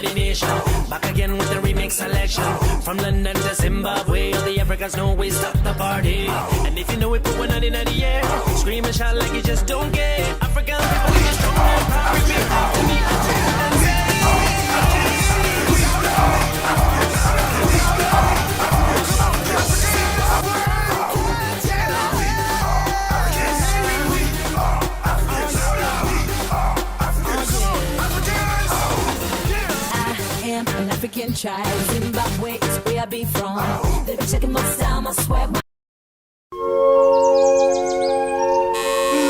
of the nation. Back again with the remix selection. From London to Zimbabwe, all the Africans know we stop the party. And if you know it, put one hand in the air. Scream and shout like you just don't care. African people are strong and proud. Repeat after me and say, an African child, Zimbabwe is where I be from. They be checking my style, my swag.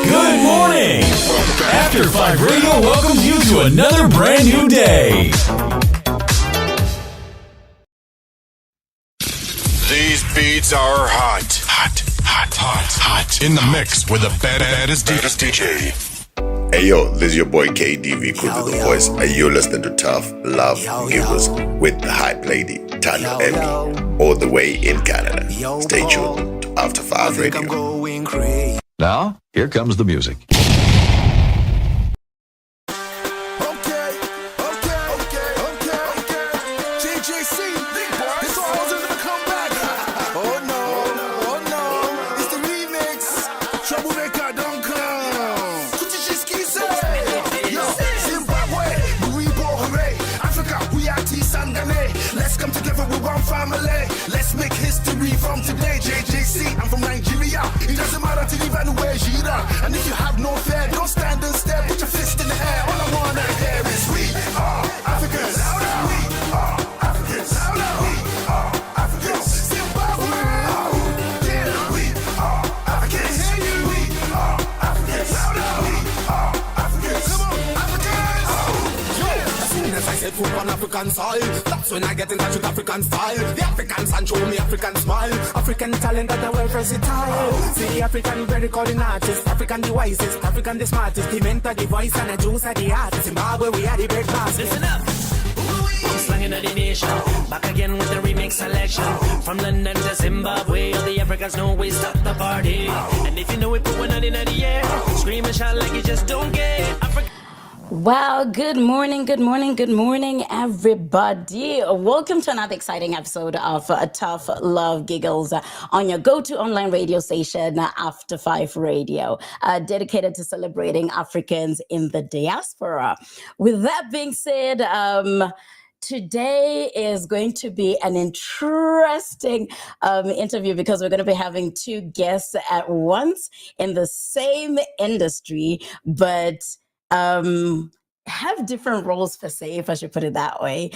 Good morning! After5Radio welcomes you to another brand new day. These beats are hot. Hot. In the mix with the baddest DJ. Hey yo, this is your boy KDV, cool to the voice, and you're listening to Tough Love Givers with the hype lady, Tanya Emmy, all the way in Canada. Stay tuned to After5Radio. Now, here comes the music. Let's make history from today. JJC, I'm from Nigeria. It doesn't matter to leave anywhere, Jira. And if you have no fear, don't stand and stare. Put your fist in the air. All I wanna hear is we are Africans. We are Africans. We are Africans. Zimbabwe. Yeah, we are Africans. We are Africans. We are Africans. Come on, Africans. As soon as I said food on African soil, that's when I get in touch with African style. The Africans and show me African smile. African talent that are well versatile. See the African very calling artists. African the wisest, African the smartest. The mentor, the voice and the juice are the artist. Zimbabwe, we are the big basket. listen up. I'm slanging of the nation. Back again with the remix selection. From London to Zimbabwe, all the Africans know we stop the party. And if you know it, put one hand in the air. Scream and shout like you just don't care. Wow, good morning, everybody. Welcome to another exciting episode of Tough Love Giggles on your go-to online radio station, After5Radio, dedicated to celebrating Africans in the diaspora. With that being said, today is going to be an interesting interview because we're going to be having two guests at once in the same industry, but have different roles per se, if I should put it that way.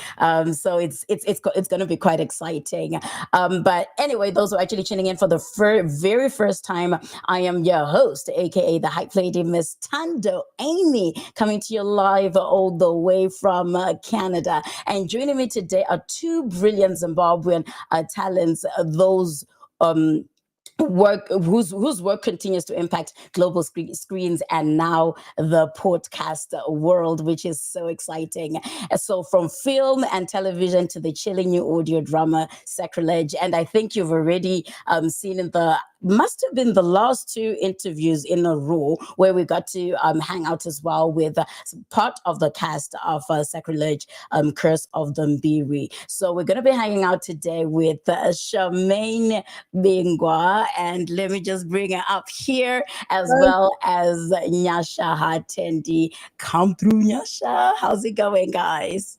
So it's going to be quite exciting. But anyway, those who are actually tuning in for the very first time, I am your host, aka the hype lady, Miss Tando Amy, coming to you live all the way from Canada. And joining me today are two brilliant Zimbabwean talents. Those whose work continues to impact global screens and now the podcast world, which is so exciting. So from film and television to the chilling new audio drama Sacrilege, and I think you've already seen in the must have been the last two interviews in a row where we got to hang out as well with part of the cast of Sacrilege, Curse of the Mbirwi. So we're going to be hanging out today with Charmaine Bingwa, and let me just bring her up here, as well as Nyasha Hatendi. Come through, Nyasha. How's it going, guys?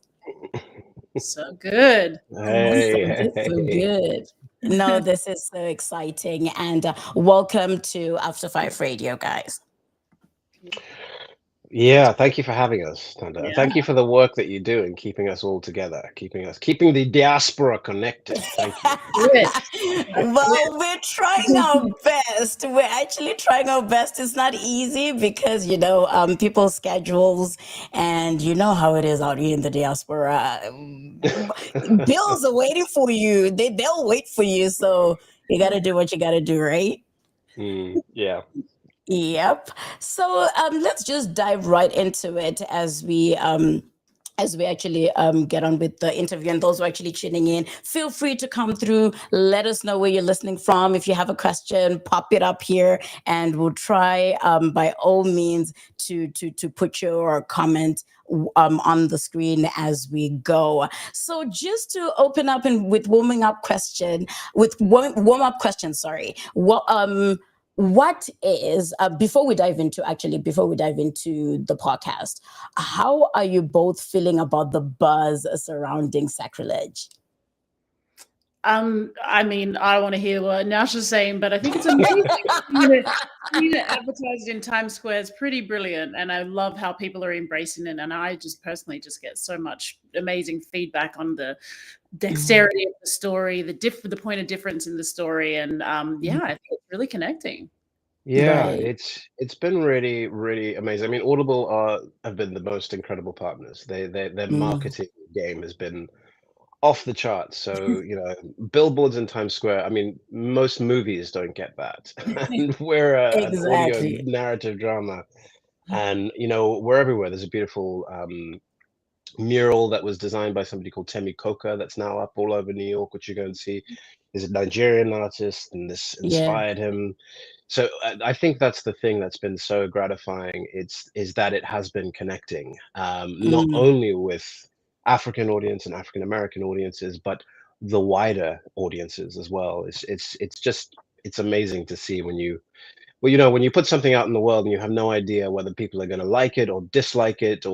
So good. Hey. So good. No, this is so exciting. And welcome to After5Radio, guys. Yeah, thank you for having us, Tanda. Yeah. Thank you for the work that you do in keeping us all together, keeping the diaspora connected. Thank you. Well, we're trying our best. We're actually trying our best. It's not easy because, people's schedules, and you know how it is out here in the diaspora. Bills are waiting for you. They'll wait for you. So you got to do what you got to do, right? Yeah. Yep. So let's just dive right into it as we as we actually get on with the interview. And those who are actually tuning in, feel free to come through. Let us know where you're listening from. If you have a question, pop it up here, and we'll try by all means to put your comment on the screen as we go. So just to open up and with warm up question, sorry. What is before we dive into the podcast, how are you both feeling about the buzz surrounding Sacrilege? I mean, I want to hear what Nyasha's saying, but I think it's amazing. Seeing it advertised in Times Square is pretty brilliant, and I love how people are embracing it. And I just personally just get so much amazing feedback on the dexterity of the story, the point of difference in the story, and I think it's really connecting. Yeah, Right. it's been really, really amazing. I mean, Audible have been the most incredible partners. Their marketing game has been off the charts. So, billboards in Times Square, I mean, most movies don't get that. And we're an audio Exactly. narrative drama. And, we're everywhere. There's a beautiful mural that was designed by somebody called Temi Coca that's now up all over New York, which you go and see. He's a Nigerian artist, and this Yeah. inspired him. So I think that's the thing that's been so gratifying. Is that it has been connecting, not only with African audience and African American audiences, but the wider audiences as well. It's amazing to see when you put something out in the world and you have no idea whether people are going to like it or dislike it,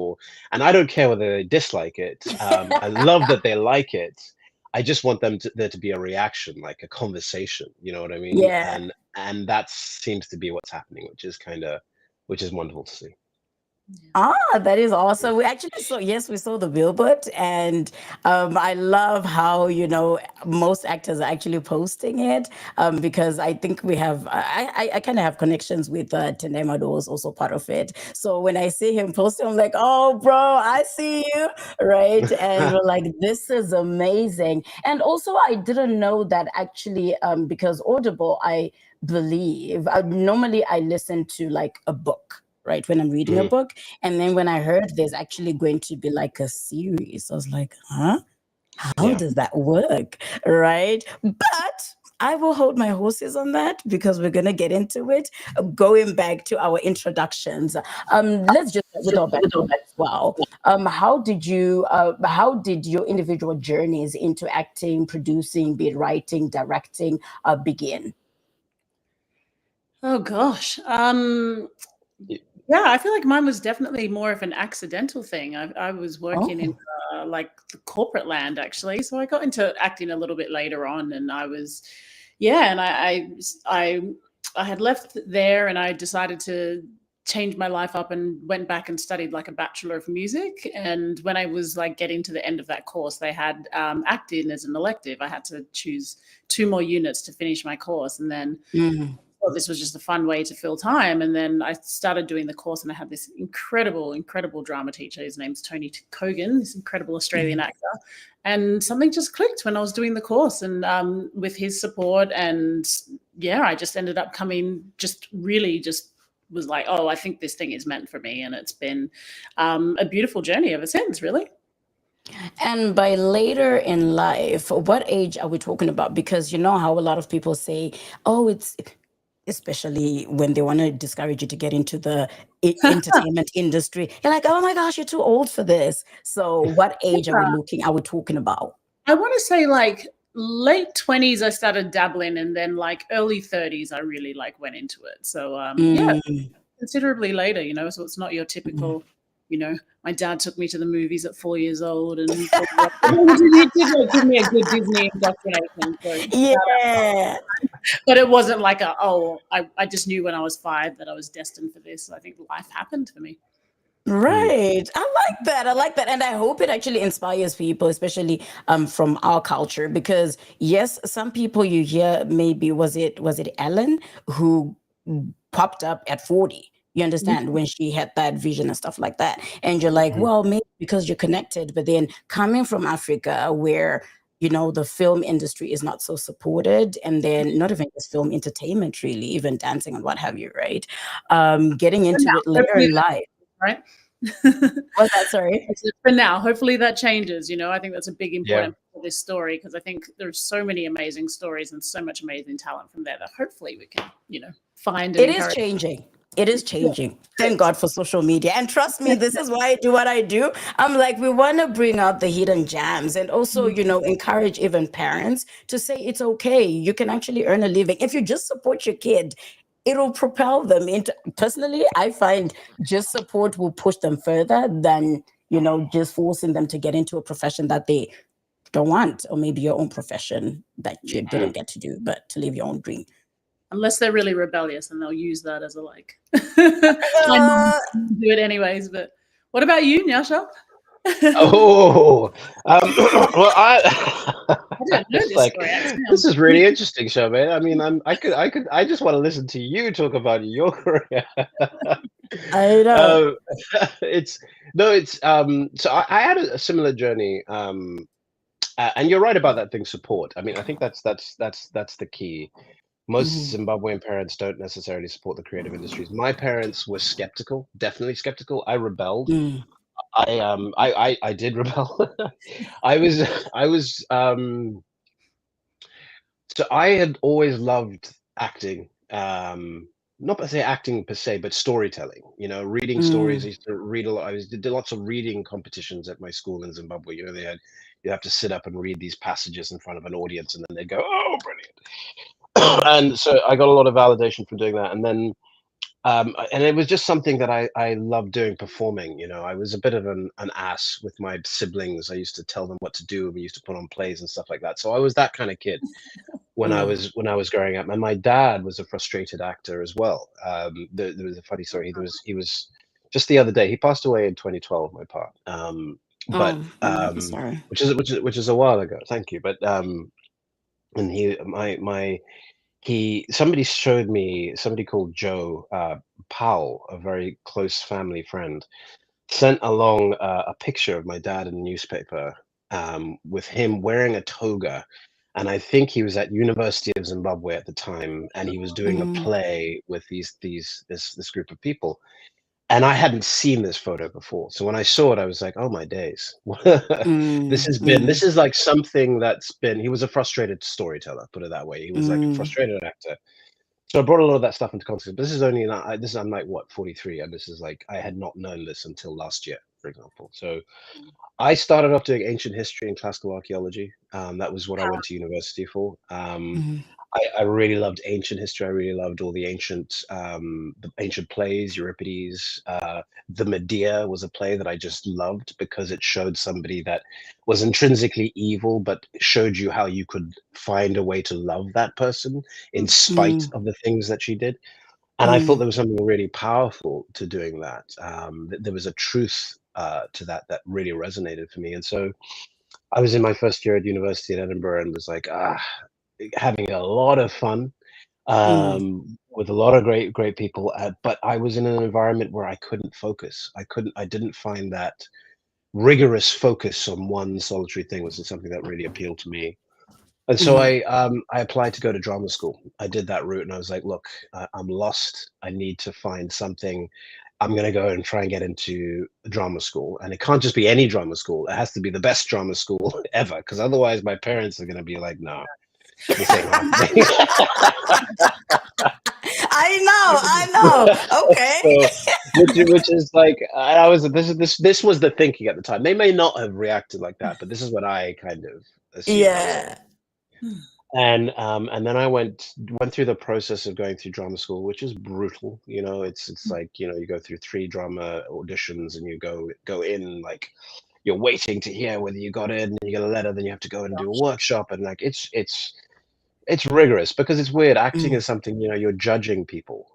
and I don't care whether they dislike it. I love that they like it. I just want there to be a reaction, like a conversation. You know what I mean? Yeah. And that seems to be what's happening, which is wonderful to see. That is awesome. We actually we saw the billboard, and I love how most actors are actually posting it, because I think we have I kind of have connections with Tenema, who was also part of it. So when I see him posting, I'm like, oh bro, I see you, right? And we're like, this is amazing. And also I didn't know that actually, because Audible, I believe normally I listen to like a book, right, when I'm reading a book. And then when I heard there's actually going to be like a series, I was like, huh? How does that work? Right? But I will hold my horses on that, because we're going to get into it. Going back to our introductions, let's just start with our background as well. How did your individual journeys into acting, producing, be it writing, directing, begin? Oh gosh. Yeah, I feel like mine was definitely more of an accidental thing. I was working in like the corporate land, actually. So I got into acting a little bit later on, and I was, and I had left there, and I decided to change my life up and went back and studied like a Bachelor of Music. And when I was like getting to the end of that course, they had acting as an elective. I had to choose 2 more units to finish my course, and then this was just a fun way to fill time. And then I started doing the course, and I had this incredible drama teacher. His name's Tony Cogan, this incredible Australian actor. And something just clicked when I was doing the course, and with his support. And I just ended up was like, oh, I think this thing is meant for me. And it's been a beautiful journey ever since, really. And by later in life, what age are we talking about? Because you know how a lot of people say, oh, it's, especially when they want to discourage you to get into the entertainment industry. They're like, oh my gosh, you're too old for this. So what age are we talking about? I want to say like late 20s, I started dabbling, and then like early 30s, I really like went into it. So considerably later, so it's not your typical, my dad took me to the movies at 4 years old, and he did give me a good Disney indoctrination. So, but it wasn't like I just knew when I was 5 that I was destined for this. I think life happened for me. Right. I like that. And I hope it actually inspires people, especially from our culture, because yes, some people you hear, maybe was it Ellen who popped up at 40? You understand, when she had that vision and stuff like that. And you're like, well, maybe because you're connected, but then coming from Africa where, the film industry is not so supported, and then not even just film entertainment, really, even dancing and what have you, right? Getting into it later in life. Right. What's that? Sorry. For now, hopefully that changes. I think that's a big important part of this story, because I think there's so many amazing stories and so much amazing talent from there that hopefully we can, find. And It is changing. It is changing. Thank God for social media. And trust me, this is why I do what I do. I'm like, we want to bring out the hidden gems and also, encourage even parents to say it's okay. You can actually earn a living. If you just support your kid, it'll propel them into, personally, I find just support will push them further than, just forcing them to get into a profession that they don't want, or maybe your own profession that you didn't get to do, but to live your own dream. Unless they're really rebellious, and they'll use that as a my mom do it anyways. But what about you, Nyasha? Well, I don't know this story. This is really interesting, Charmaine. I mean, I just want to listen to you talk about your career. I know. So I had a similar journey, and you're right about that thing, support. I mean, I think that's the key. Most Zimbabwean parents don't necessarily support the creative industries. My parents were skeptical, definitely skeptical. I rebelled. I did rebel. So I had always loved acting. Not per se acting per se, but storytelling. Reading stories. I used to read a lot. Did lots of reading competitions at my school in Zimbabwe. You have to sit up and read these passages in front of an audience, and then they go, "Oh, brilliant!" And so I got a lot of validation from doing that, and then and it was just something that I loved doing, performing. I was a bit of an ass with my siblings. I used to tell them what to do. We used to put on plays and stuff like that. So I was that kind of kid when I was growing up. And my dad was a frustrated actor as well. There was a funny story. He was just the other day. He passed away in 2012. My part, sorry. which is a while ago. Thank you, but and somebody showed me, somebody called Joe Powell, a very close family friend, sent along a picture of my dad in a newspaper with him wearing a toga. And I think he was at University of Zimbabwe at the time, and he was doing a play with this group of people. And I hadn't seen this photo before. So when I saw it, I was like, oh my days. This is like something he was a frustrated storyteller, put it that way. He was like a frustrated actor. So I brought a lot of that stuff into context. But I'm like, what, 43? And this is like, I had not known this until last year, for example. So I started off doing ancient history and classical archaeology. That was what I went to university for. I really loved ancient history. I really loved all the ancient plays, Euripides. The Medea was a play that I just loved because it showed somebody that was intrinsically evil, but showed you how you could find a way to love that person in spite of the things that she did. And I thought there was something really powerful to doing that. There was a truth to that really resonated for me. And so I was in my first year at university in Edinburgh and was like, having a lot of fun with a lot of great people, but I was in an environment where I couldn't focus. I didn't find that rigorous focus on one solitary thing was something that really appealed to me. And so I applied to go to drama school. I did that route, and I was like, look, I'm lost. I need to find something. I'm going to go and try and get into drama school. And it can't just be any drama school. It has to be the best drama school ever, because otherwise my parents are going to be like, no. I know. Okay. So, which is like, this was the thinking at the time. They may not have reacted like that, but this is what I kind of assumed. Yeah. And then I went through the process of going through drama school, which is brutal. It's like, you go through 3 drama auditions, and you go in like you're waiting to hear whether you got in, and you get a letter, then you have to go and do a workshop, and like it's rigorous because it's weird. Acting is something, you're judging people.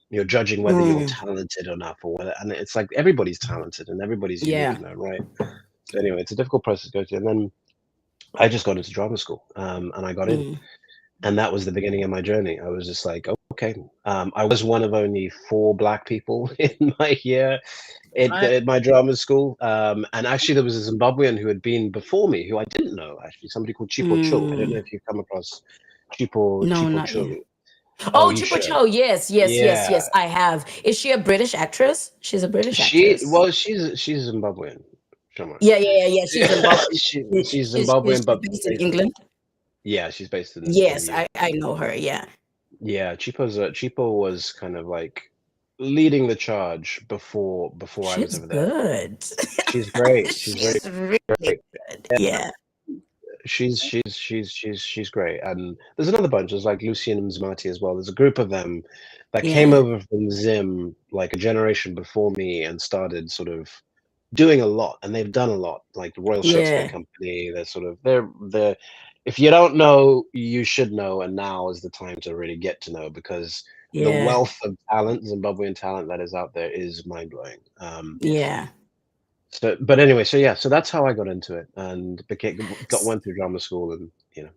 You're judging whether you're talented enough, or whether, and it's like everybody's talented and everybody's unique, right? So anyway, it's a difficult process to go through. And then I just got into drama school, and I got in, and that was the beginning of my journey. I was just like, okay. I was one of only 4 Black people in my year at my drama school. And actually there was a Zimbabwean who had been before me, who I didn't know, actually, somebody called Chipo Chul. I don't know if you've come across Chipo Chul. Oh, you Chipo should. Cho. Yes, yes, yes, Yeah. yes. I have. Is she a British actress? She's a British She actress. well, she's Zimbabwean. Charmaine. Yeah, yeah, yeah, yeah. She's Zimbabwean. She's She's Zimbabwean, but based in based in, England. yeah, she's based in Yes, the I UK. know her. Yeah, Yeah, Chipo was kind of like leading the charge before I was she's ever there. good. She's great. She's very She's really great. good. Yeah, Yeah, she's great. And there's another bunch. There's like Lucy and Mzimati as well. There's a group of them that came yeah, over from Zim like a generation before me and started sort of doing a lot, and they've done a lot. Like the Royal Shakespeare yeah, Company, they're sort of they're. If you don't know, you should know, and now is the time to really get to know because the yeah, wealth of talent, Zimbabwean talent that is out there is mind blowing. yeah. So, but anyway, so yeah, so that's how I got into it and went through drama school, and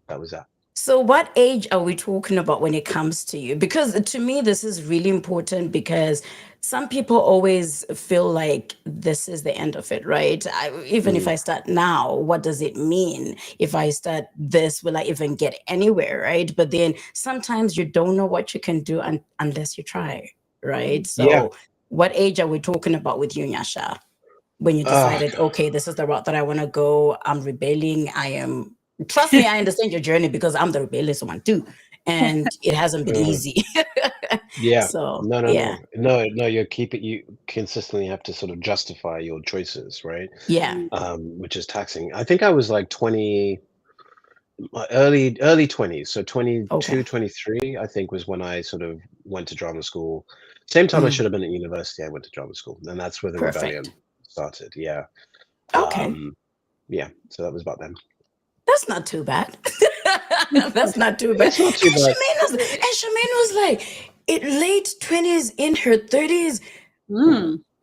that was that. So, what age are we talking about when it comes to you? Because to me, this is really important because some people always feel like this is the end of it, right? Even if Mm. I start now, what does it mean? If I start this, will I even get anywhere, right? But then sometimes you don't know what you can do unless you try, right? Yeah. So, what age are we talking about with you, Nyasha? When you Uh, decided, okay, this is the route that I want to go, I'm rebelling, I am. Trust me, I understand your journey because I'm the rebellious one too, and it hasn't been uh, easy. yeah. So No, no, yeah, no. You consistently have to sort of justify your choices, right? yeah, Which is taxing. I think I was like 20, my early 20s, so okay, 22, 23, I think was when I sort of went to drama school. Same time I mm, should have been at university, I went to drama school, and that's where the rebellion perfect. started. Yeah. Okay, Um, yeah. So that was about then. that's not too bad. That's not too bad. It's not too bad. And Charmaine was like, late 20s, in her 30s.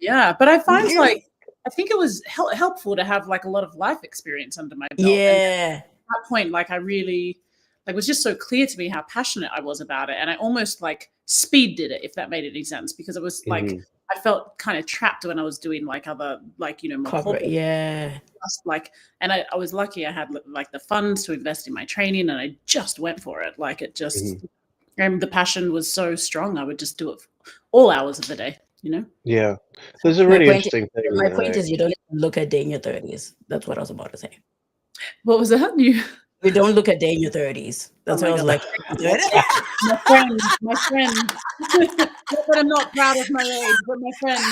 Yeah, but I find Really? like I think it was helpful to have like a lot of life experience under my belt, and Yeah, at that point, like I really like it was just so clear to me how passionate I was about it, and I almost like speed did it, if that made any sense, because it was like Mhm. I felt kind of trapped when I was doing like other like more corporate. corporate Yeah, stuff, like, and I was lucky I had like the funds to invest in my training, and I just went for it. Like it just Mhm. and the passion was so strong, I would just do it all hours of the day. Yeah. There's a my really point. interesting thing. My point is, you don't even look a day in your 30s. That's what I was about to say. What was that? We don't look a day in your 30s. Oh That's my why I was God. like, My friend. Not that I'm not proud of my age, but my friend.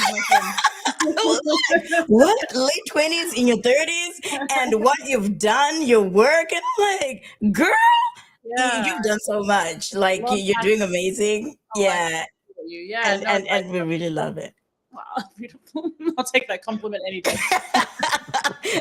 what? Late 20s in your 30s and what you've done, your work. And I'm like, girl, Yeah. you've done so much. Like Love you're that. doing amazing. Oh, Yeah. Yeah. No, And we really love it. wow, beautiful. I'll take that compliment any day.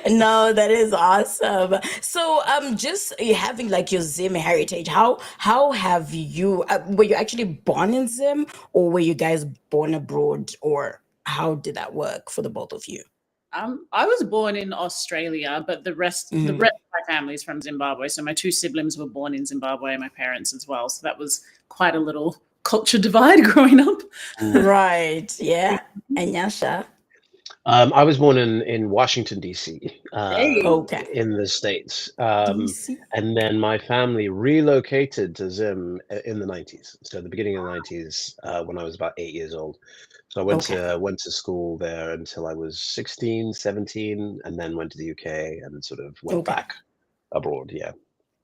No, that is awesome. So just having like your Zim heritage, how have you were you actually born in Zim, or were you guys born abroad, or how did that work for the both of you? I was born in Australia, but the rest of my family is from Zimbabwe. So my two siblings were born in Zimbabwe, my parents as well. So that was quite a little culture divide growing up. Right. Yeah. And Nyasha. I was born in Washington, D.C., Okay. in the States. DC. And then my family relocated to Zim in the 90s. So the beginning of the 90s, when I was about 8 years old. So I went to school there until I was 16, 17, and then went to the UK and sort of went back abroad. Yeah.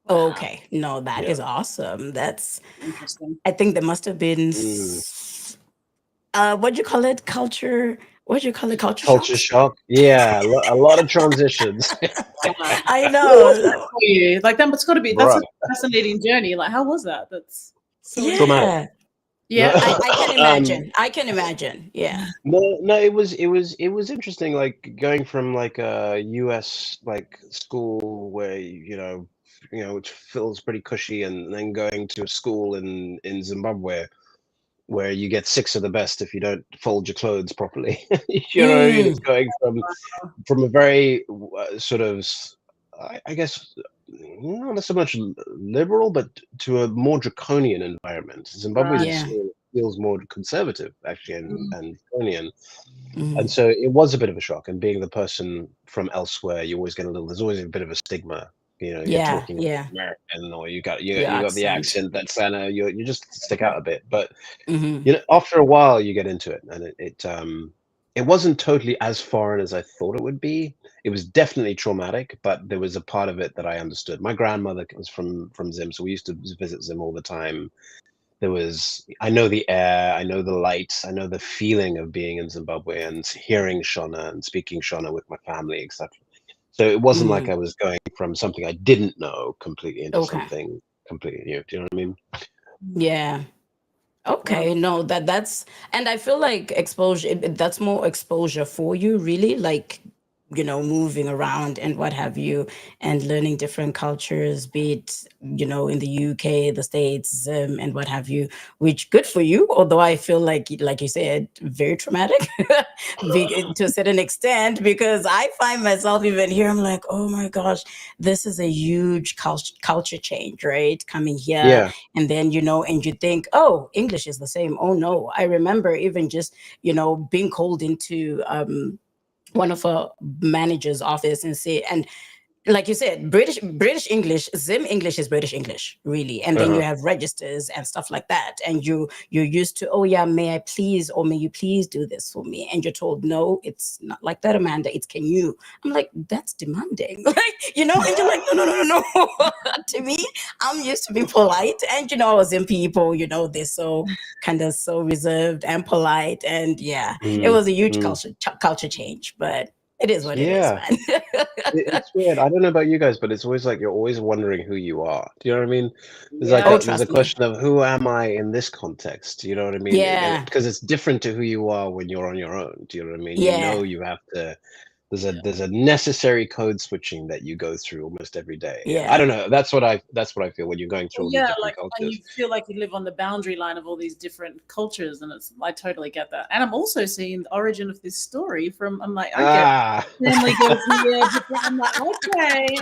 Okay. No, that is Yeah. awesome. That's Interesting. I think there must have been what do you call it? What do you call it? Culture Culture shocks? shock. Yeah, a lot of transitions. I know. For you. Like that's got to be that's Right. a fascinating journey. Like how was that? That's so Yeah. yeah. I can imagine. I can imagine. Yeah. No, it was interesting, like going from like a US like school where which feels pretty cushy, and then going to a school in Zimbabwe where you get 6 of the best if you don't fold your clothes properly. You know what I mean? It's going from a very sort of, I guess, not so much liberal, but to a more draconian environment. Zimbabwe Yeah. feels more conservative, actually, and draconian. Mhm. And so it was a bit of a shock. And being the person from elsewhere, you always get there's always a bit of a stigma, you're Yeah, talking yeah, American, or you your got the accent. accent that's you just stick out a bit. But Hmm. after a while you get into it, and it wasn't totally as foreign as I thought it would be. It was definitely traumatic, but there was a part of it that I understood. My grandmother was from Zim, so we used to visit Zim all the time. I know the air, I know the lights, I know the feeling of being in Zimbabwe and hearing Shona and speaking Shona with my family, etc. So it wasn't like Mm, I was going from something I didn't know completely into okay. something completely new. Do you know what I mean? Yeah. Well, Okay. No, that's, and I feel like exposure, that's more exposure for you, really, like, moving around and what have you, and learning different cultures, be it, in the UK, the States, and what have you, which good for you. Although I feel like you said, very traumatic to a certain extent, because I find myself even here, I'm like, oh my gosh, this is a huge culture change, right? Coming here, Yeah. and then and you think, oh, English is the same. Oh no, I remember even just being called into one of a manager's office and say, and like you said, British English, Zim English is British English, really. And then you Uh-huh. have registers and stuff like that. And you're used to, oh yeah, may I please, or may you please do this for me? And you're told, no, it's not like that, Amanda. It's can you. I'm like, that's demanding. Like, and you're like, no, no, no, no, no. To me, I'm used to being polite. And I was in people, they're so kind of so reserved and polite. And yeah, it Mm, was a huge mm. culture change, but it is what it is, Yeah. man. It's weird. I don't know about you guys, but it's always like you're always wondering who you are. Do you know what I mean? Oh, yeah. There's a trust me. question of who am I in this context? Do you know what I mean? Yeah, Because it's different to who you are when you're on your own. Do you know what I mean? yeah, You have to. Yeah. There's a necessary code switching that you go through almost every day. And I yeah, don't know. That's what I feel when you're going through Well, all these yeah, different like when cultures. you feel like you live on the boundary line of all these different cultures, and I totally get that. And I'm also seeing the origin of this story from, I'm like, I get Ah, family goes here, different, I'm like, okay,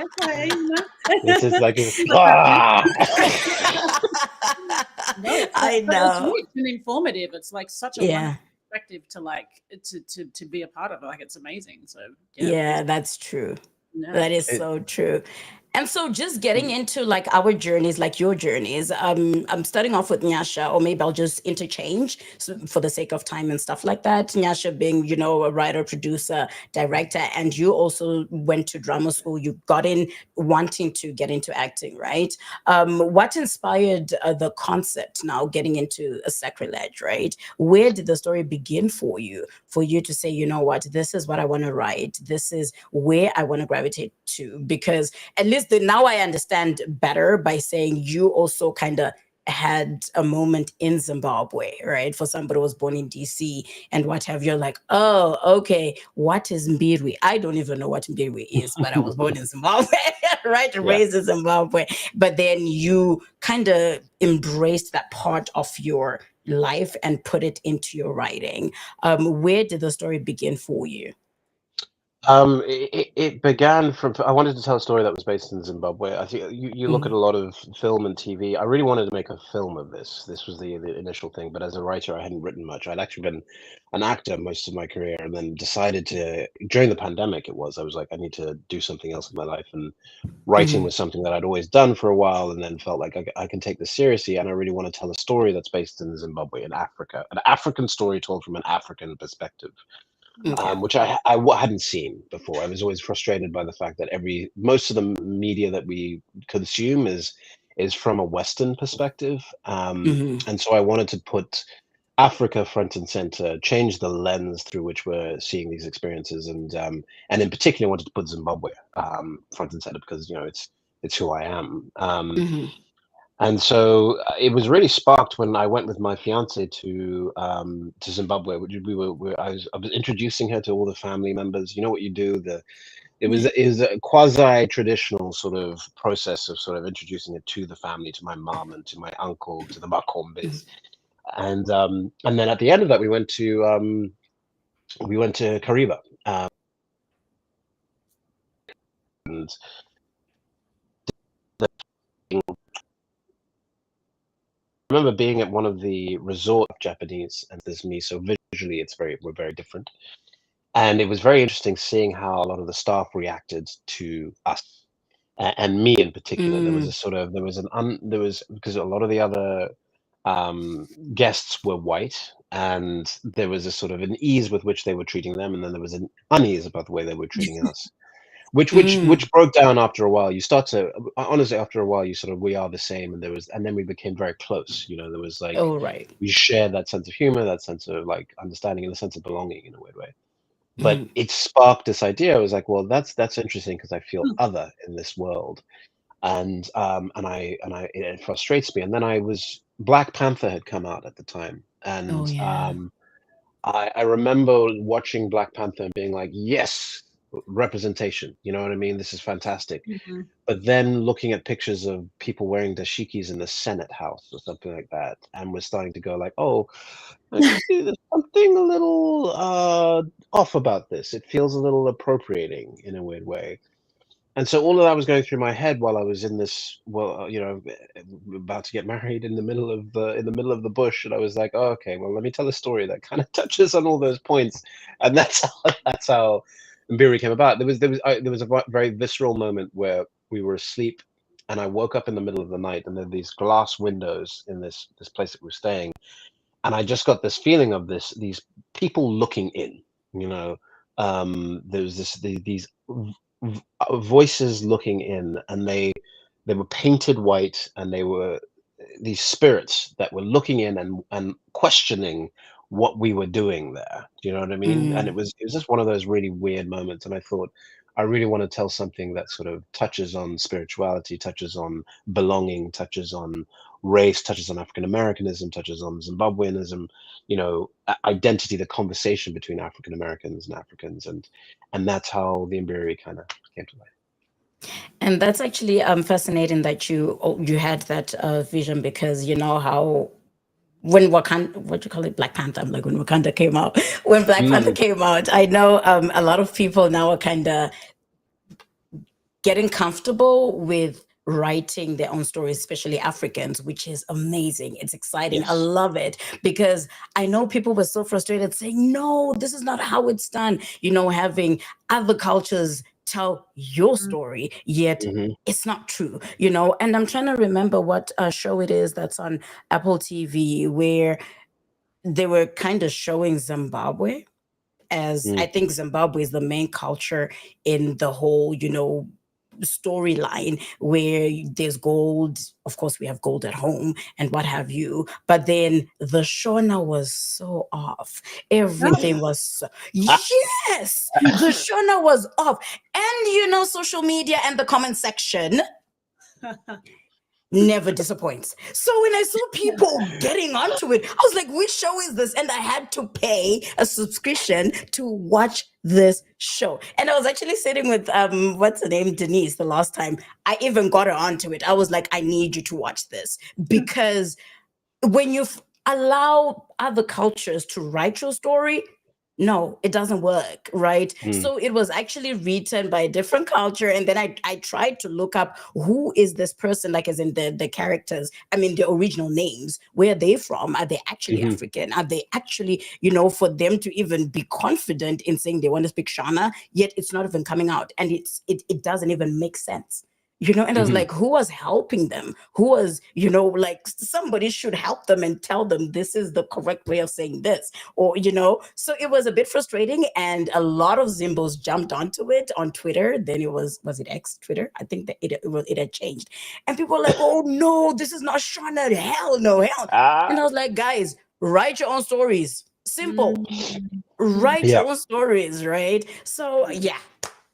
this is like What's happening? ah. No, I but it's know. rich and informative. It's like such a Yeah, wonderful perspective to like to be a part of. Like it's amazing. So yeah, please, yeah, that's true. yeah. That is It, so true. And so just getting into like our journeys, like your journeys, I'm starting off with Nyasha, or maybe I'll just interchange for the sake of time and stuff like that. Nyasha being, a writer, producer, director, and you also went to drama school. You got in wanting to get into acting, right? What inspired the concept now getting into a Sacrilege, right? Where did the story begin for you to say, you know what, this is what I want to write. This is where I want to gravitate to, because at least now I understand better by saying you also kind of had a moment in Zimbabwe, right? For somebody who was born in DC and what have you, like, oh, okay, what is Mbirwi? I don't even know what Mbirwi is, but I was born in Zimbabwe, right? yeah. Raised in Zimbabwe. But then you kind of embraced that part of your life and put it into your writing. Where did the story begin for you? It began from. I wanted to tell a story that was based in Zimbabwe. I think you look at Mm, a lot of film and TV. I really wanted to make a film of this. This was the initial thing. But as a writer, I hadn't written much. I'd actually been an actor most of my career, and then decided to during the pandemic. I was like, I need to do something else in my life, and writing mhm, was something that I'd always done for a while, and then felt like I can take this seriously, and I really want to tell a story that's based in Zimbabwe, in Africa, an African story told from an African perspective, okay. which hadn't seen before. I was always frustrated by the fact that most of the media that we consume is from a Western perspective, Mhm. and so I wanted to put Africa front and center, change the lens through which we're seeing these experiences, and in particular, I wanted to put Zimbabwe front and center because it's who I am. Mhm. And so it was really sparked when I went with my fiance to Zimbabwe. I was introducing her to all the family members. You know what you do. It was a quasi traditional sort of process of sort of introducing it to the family, to my mom and to my uncle, to the Makombes, and then at the end of that we went to Kariba. And I remember being at one of the resort Japanese, and there's me, so visually we're very different. And it was very interesting seeing how a lot of the staff reacted to us. and me in particular. There was a sort of there was because a lot of the other guests were white, and there was a sort of an ease with which they were treating them, and then there was an unease about the way they were treating us. Which broke down after a while. You start to honestly after a while you sort of we are the same, and then we became very close. You know, there was like Oh, right. we shared that sense of humor, that sense of like understanding, and a sense of belonging in a weird way. But it sparked this idea. I was like, well, that's interesting because I feel other in this world, and it frustrates me. And then Black Panther had come out at the time, Oh, and yeah. I remember watching Black Panther and being like, yes, representation. You know what I mean? This is fantastic. But then looking at pictures of people wearing dashikis in the Senate House or something like that, and we're starting to go like, oh, actually, there's something a little off about this. It feels a little appropriating in a weird way. And so all of that was going through my head while I was in this, about to get married in the middle of the bush, and I was like, oh, okay, well, let me tell a story that kind of touches on all those points, and that's how Mbirwi came about. There was a very visceral moment where we were asleep, and I woke up in the middle of the night, and there were these glass windows in this place that we were staying, and I just got this feeling of these people looking in, you know. There was these voices looking in, and they were painted white, and they were these spirits that were looking in and questioning what we were doing there. Do you know what I mean? And it was just one of those really weird moments, and I thought I really want to tell something that sort of touches on spirituality, touches on belonging, touches on race, touches on African Americanism, touches on Zimbabweanism, you know, identity, the conversation between African Americans and Africans, and that's how the Mbirwi kind of came to life. And that's actually fascinating that you had that vision, because you know how when Wakanda, what you call it, Black Panther, I'm like, when Wakanda came out, when Black Panther came out, I know a lot of people now are kind of getting comfortable with writing their own stories, especially Africans, which is amazing. It's exciting. I love it, because I know people were so frustrated saying, no, this is not how it's done. You know, having other cultures tell your story, yet it's not true, you know. And I'm trying to remember what show it is that's on Apple TV, where they were kind of showing Zimbabwe as, I think Zimbabwe is the main culture in the whole, you know, storyline, where there's gold. Of course, we have gold at home and what have you. But then the Shona was so off. Everything was so, yes, the Shona was off. And you know, social media and the comment section never disappoints. So when I saw people getting onto it, I was like, which show is this? And I had to pay a subscription to watch this show. And I was actually sitting with what's her name, Denise, the last time I even got her onto it. I was like, I need you to watch this, because when you allow other cultures to write your story, no, it doesn't work, right? So it was actually written by a different culture. And then I tried to look up, who is this person, like as in the characters, I mean, the original names, where are they from? Are they actually African? Are they actually, you know, for them to even be confident in saying they want to speak Shona, yet it's not even coming out. And it doesn't even make sense. You know, and I was like, who was helping them? Who was, you know, like, somebody should help them and tell them this is the correct way of saying this, or, you know. So it was a bit frustrating, and a lot of Zimbos jumped onto it on Twitter. Then it was it X, Twitter? I think that it had changed. And people were like, oh no, this is not Shona. Hell no, hell. And I was like, guys, write your own stories. Simple. Write your own stories, right? So yeah.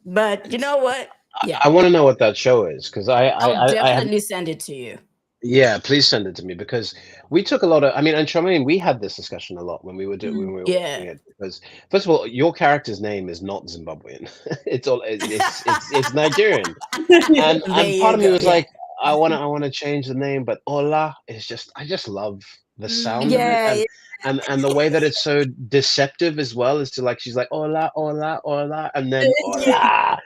But you know what? Yeah, I want to know what that show is, because I'll definitely send it to you. Yeah, please send it to me, because we took a lot of. I mean, and Charmaine, we had this discussion a lot when we were doing watching it. Because first of all, your character's name is not Zimbabwean; it's Nigerian, and part of me was like, I want to change the name, but Ola is just, I just love the sound of it. And the way that it's so deceptive as well, is to like, she's like, hola, hola, hola, and then hola.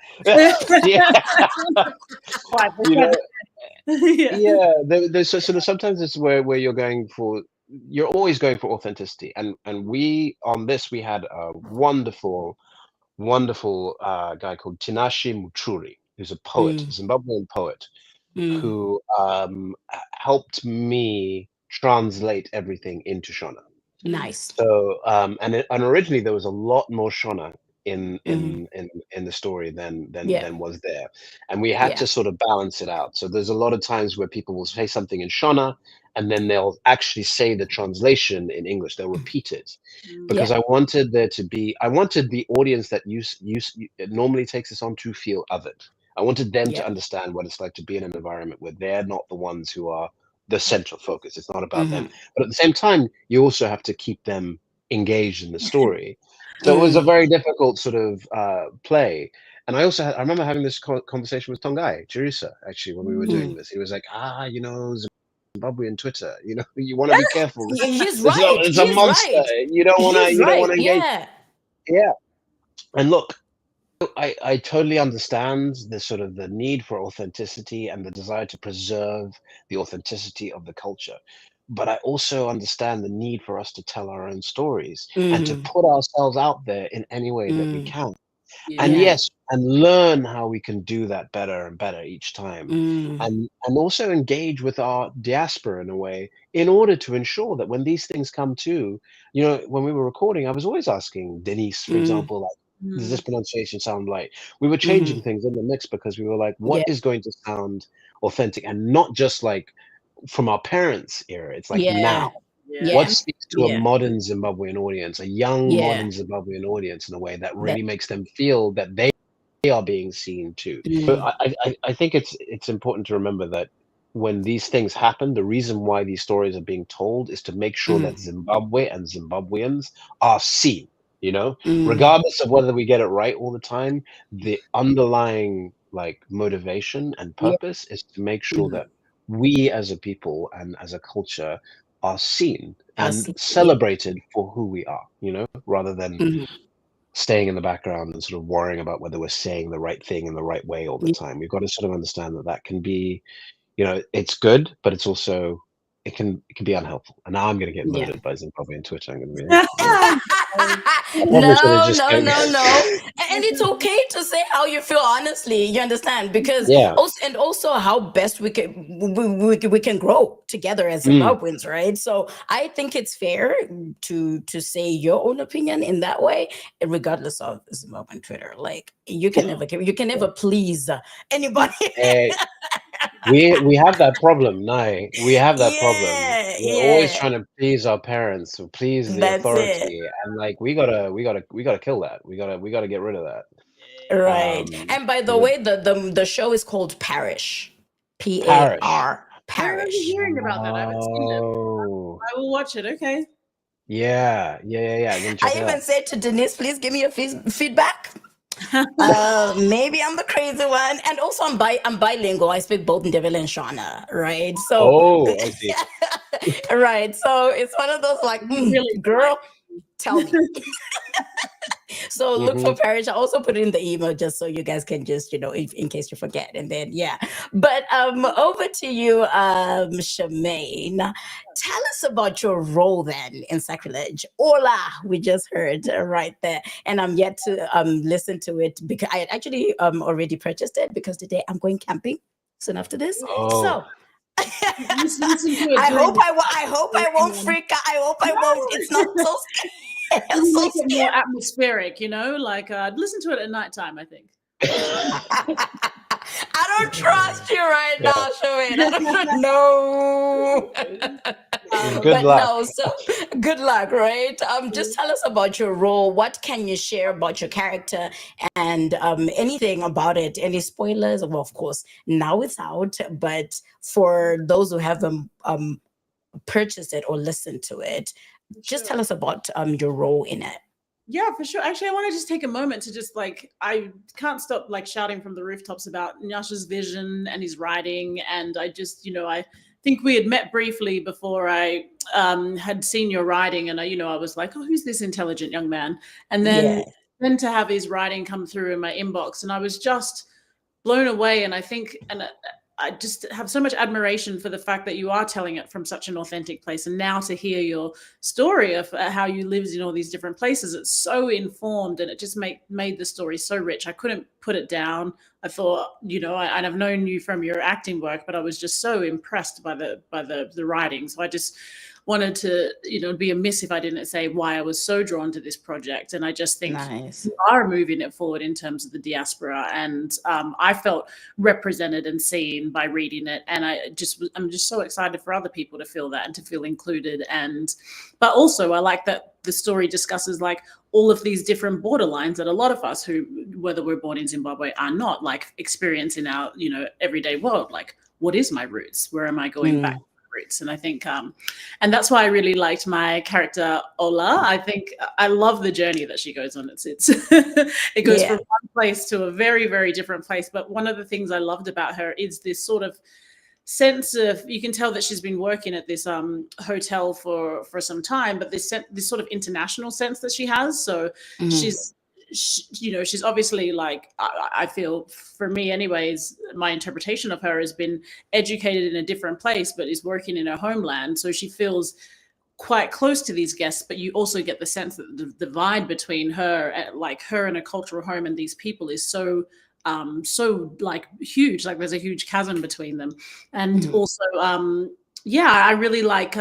So sometimes it's where you're always going for authenticity. And we, on this, we had a wonderful guy called Tinashe Muchuri, who's a poet, Zimbabwean poet, who helped me translate everything into Shona. Nice. So and originally there was a lot more Shona in the story than was there, and we had to sort of balance it out. So there's a lot of times where people will say something in Shona, and then they'll actually say the translation in English. They'll repeat it because I wanted there to be. I wanted the audience that it normally takes us on to feel othered. I wanted them to understand what it's like to be in an environment where they're not the ones who are the central focus. It's not about them. But at the same time, you also have to keep them engaged in the story. So it was a very difficult sort of play. And I also I remember having this conversation with Tongai Chirisa, actually, when we were doing this. He was like, Zimbabwean Twitter, you want to be careful. He's right. It's a monster. Right. You don't want to engage. Yeah. And look, I totally understand the sort of the need for authenticity and the desire to preserve the authenticity of the culture. But I also understand the need for us to tell our own stories and to put ourselves out there in any way that we can. And and learn how we can do that better and better each time. And also engage with our diaspora in a way in order to ensure that when these things come to, when we were recording, I was always asking Denise, for example, like, does this pronunciation sound right? We were changing things in the mix because we were like, what is going to sound authentic and not just like from our parents' era. It's like now. What speaks to a modern Zimbabwean audience, a young modern Zimbabwean audience in a way that really makes them feel that they are being seen too. So I think it's important to remember that when these things happen, the reason why these stories are being told is to make sure that Zimbabwe and Zimbabweans are seen. Regardless of whether we get it right all the time, the underlying like motivation and purpose is to make sure that we as a people and as a culture are seen and celebrated for who we are, rather than staying in the background and sort of worrying about whether we're saying the right thing in the right way all the time. We've got to sort of understand that can be, it's good, but it's also it can be unhelpful. And now I'm going to get murdered by Zimbabwean Twitter. I'm going to be no. And it's okay to say how you feel honestly. You understand? Because also how best we can grow together as Zimbabweans, right? So I think it's fair to say your own opinion in that way, regardless of Zimbabwean Twitter. Like you can never please anybody. We have that problem, Nai. We have that problem. We're always trying to please our parents or please the authority, and like we gotta kill that. We gotta get rid of that. Right. And by the way, the show is called Parish. P-A-R. Parish. I was hearing about that. I haven't seen it. I will watch it. Okay. Yeah. I even said to Denise, please give me a feedback. Maybe I'm the crazy one, and also I'm bilingual. I speak both Ndebele and Shona, right? So I see. Right. So it's one of those like, really, girl, tell me. So look for Parish. I also put it in the email just so you guys can just, in case you forget. And then, But over to you, Charmaine. Tell us about your role then in Sacrilege. Hola, we just heard right there. And I'm yet to listen to it because I had actually already purchased it because today I'm going camping soon after this. So I hope I won't freak out. I hope I won't. It's not so scary. Make it more atmospheric, like listen to it at nighttime, I think. I don't trust you right now, Charmaine. I don't know. Good luck. No, so good luck, right? Just tell us about your role. What can you share about your character and anything about it? Any spoilers? Well, of course, now it's out, but for those who haven't purchased it or listened to it, just tell us about your role in it. Yeah, for sure. Actually, I want to just take a moment to just I can't stop shouting from the rooftops about Nyasha's vision and his writing. And I just, I think we had met briefly before I had seen your writing, and I was like, oh, who's this intelligent young man? And then to have his writing come through in my inbox, and I was just blown away. And I think, I just have so much admiration for the fact that you are telling it from such an authentic place. And now to hear your story of how you lived in all these different places, it's so informed, and it just made the story so rich. I couldn't put it down. I thought, and I've known you from your acting work, but I was just so impressed by the writing. So I just wanted to, it'd be amiss if I didn't say why I was so drawn to this project. And I just think Nice. you are moving it forward in terms of the diaspora. And I felt represented and seen by reading it. And I'm just so excited for other people to feel that and to feel included. But also I like that the story discusses like all of these different borderlines that a lot of us who, whether we're born in Zimbabwe or not, like experience in our, everyday world. Like, what is my roots? Where am I going back? Roots. And I think and that's why I really liked my character Ola. I think I love the journey that she goes on. It's it goes from one place to a very, very different place. But one of the things I loved about her is this sort of sense of, you can tell that she's been working at this hotel for some time, but this sort of international sense that she has. So she's obviously like, I feel, for me anyways, my interpretation of her has been educated in a different place, but is working in her homeland. So she feels quite close to these guests, but you also get the sense that the divide between her and a cultural home and these people is so like huge. Like there's a huge chasm between them. And also, I really like,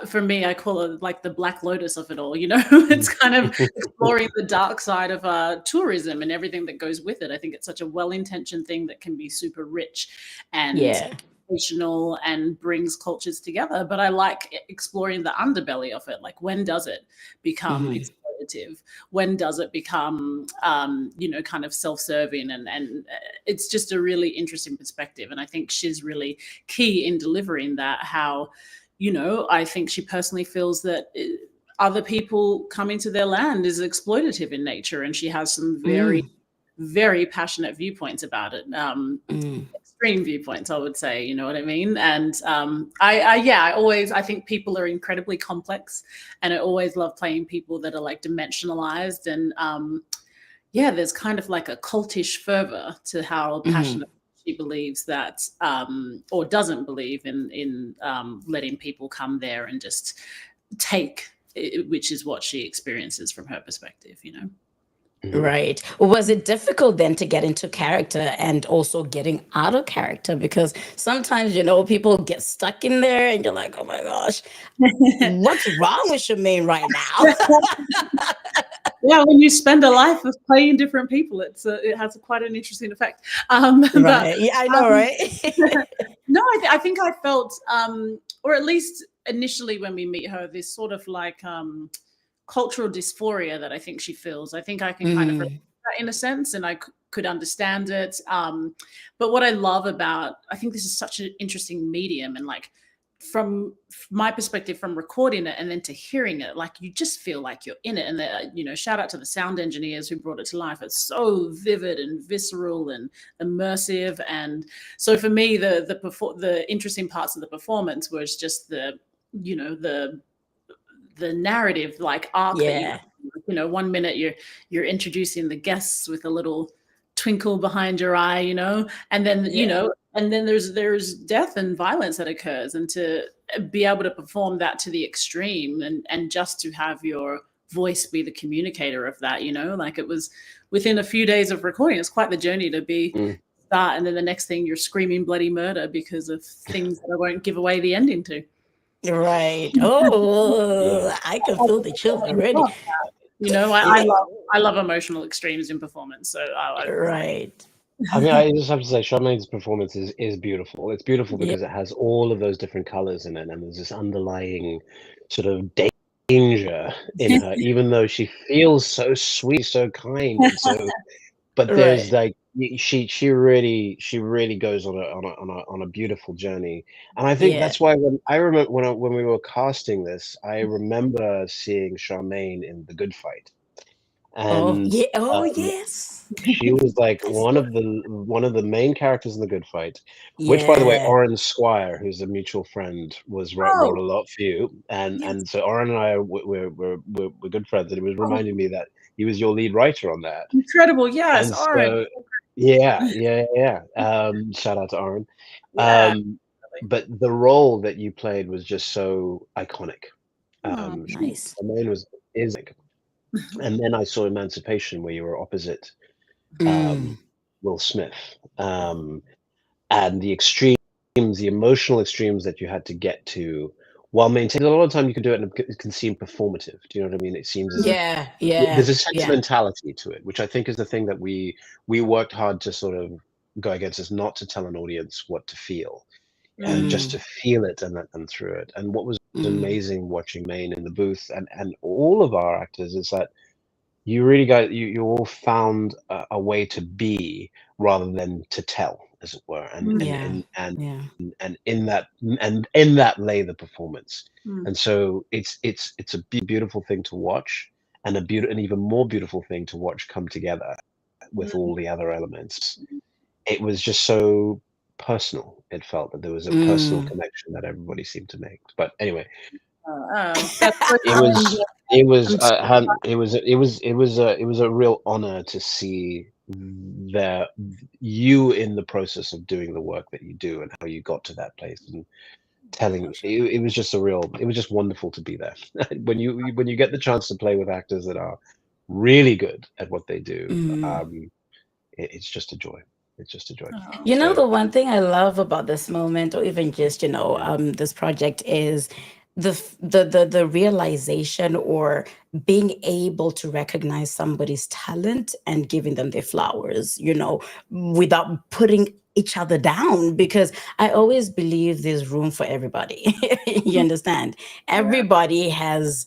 for me, I call it like the Black Lotus of it all. It's kind of exploring the dark side of tourism and everything that goes with it. I think it's such a well-intentioned thing that can be super rich and educational and brings cultures together. But I like exploring the underbelly of it. Like, when does it become exploitative? When does it become, kind of self-serving? And it's just a really interesting perspective. And I think she's really key in delivering that, how I think she personally feels that other people coming to their land is exploitative in nature, and she has some very, very passionate viewpoints about it. Extreme viewpoints, I would say. You know what I mean? And I think people are incredibly complex, and I always love playing people that are like dimensionalized, and there's kind of like a cultish fervor to how passionate she believes that, or doesn't believe in letting people come there and just take, which is what she experiences from her perspective, Right. Was it difficult then to get into character and also getting out of character? Because sometimes, people get stuck in there and you're like, oh my gosh, what's wrong with Charmaine right now? Yeah, when you spend a life of playing different people, it has quite an interesting effect. Right. Yeah, I know, right? No, I think I felt, or at least initially when we meet her, this sort of like cultural dysphoria that I think she feels. I think I can kind of relate to that in a sense, and I could understand it. But what I love about, I think this is such an interesting medium, and like, from my perspective, from recording it and then to hearing it, like you just feel like you're in it. And shout out to the sound engineers who brought it to life. It's so vivid and visceral and immersive. And so for me, the interesting parts of the performance was just the narrative, like arc. Yeah. That 1 minute you're introducing the guests with a little twinkle behind your eye, and then and then there's death and violence that occurs, and to be able to perform that to the extreme, and just to have your voice be the communicator of that, like it was within a few days of recording. It's quite the journey to be start, and then the next thing you're screaming bloody murder because of things that I won't give away the ending to. Right. Oh, I can feel the chills already. I love emotional extremes in performance. So right. I mean, I just have to say, Charmaine's performance is beautiful. It's beautiful because it has all of those different colors in it, and there's this underlying sort of danger in her, even though she feels so sweet, so kind, and so. But there's like she really goes on a beautiful journey, and I think that's why when we were casting this, I remember seeing Charmaine in The Good Fight. And yes, she was like one of the main characters in The Good Fight, which, by the way, Oren Squire, who's a mutual friend, wrote a lot for you, and so Oren and I we're good friends, and it was reminding me that he was your lead writer on that. Incredible, yes, and Oren. So, shout out to Oren. But the role that you played was just so iconic. Nice. Charmaine is. And then I saw Emancipation, where you were opposite Will Smith, and the extremes, the emotional extremes that you had to get to, while maintaining. A lot of time you can do it, and it can seem performative. Do you know what I mean? It seems as if Yeah, there's yeah, a yeah. sentimentality to it, which I think is the thing that we worked hard to sort of go against, is not to tell an audience what to feel, and just to feel it and let them through it. And what was amazing watching Maine in the booth, and all of our actors, is that you really got you all found a way to be rather than to tell, as it were, Yeah, yeah. and in that lay the performance. And so it's a beautiful thing to watch, and an even more beautiful thing to watch come together with all the other elements. It was just so personal. It felt that there was a personal Mm. connection that everybody seemed to make. But anyway, That's so it kind. was it was I'm so it was a real honor to see the you in the process of doing the work that you do, and how you got to that place, and it was just it was just wonderful to be there. When you get the chance to play with actors that are really good at what they do, it's just a joy. It's just a joy. You know, So the one thing I love about this moment, or even just, this project, is the realization, or being able to recognize somebody's talent and giving them their flowers, without putting each other down, because I always believe there's room for everybody. You understand? Everybody has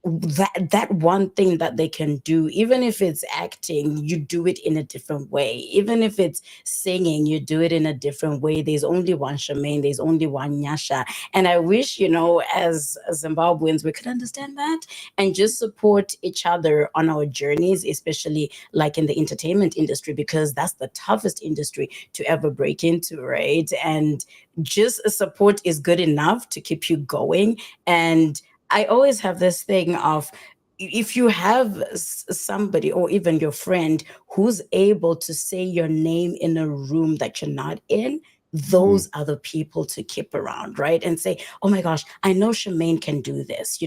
that one thing that they can do. Even if it's acting, you do it in a different way. Even if it's singing, you do it in a different way. There's only one Charmaine, there's only one Nyasha. And I wish, as Zimbabweans, we could understand that and just support each other on our journeys, especially like in the entertainment industry, because that's the toughest industry to ever break into, right? And just support is good enough to keep you going. And I always have this thing of, if you have somebody, or even your friend, who's able to say your name in a room that you're not in, those are the people to keep around, right? And say, oh my gosh, I know Charmaine can do this.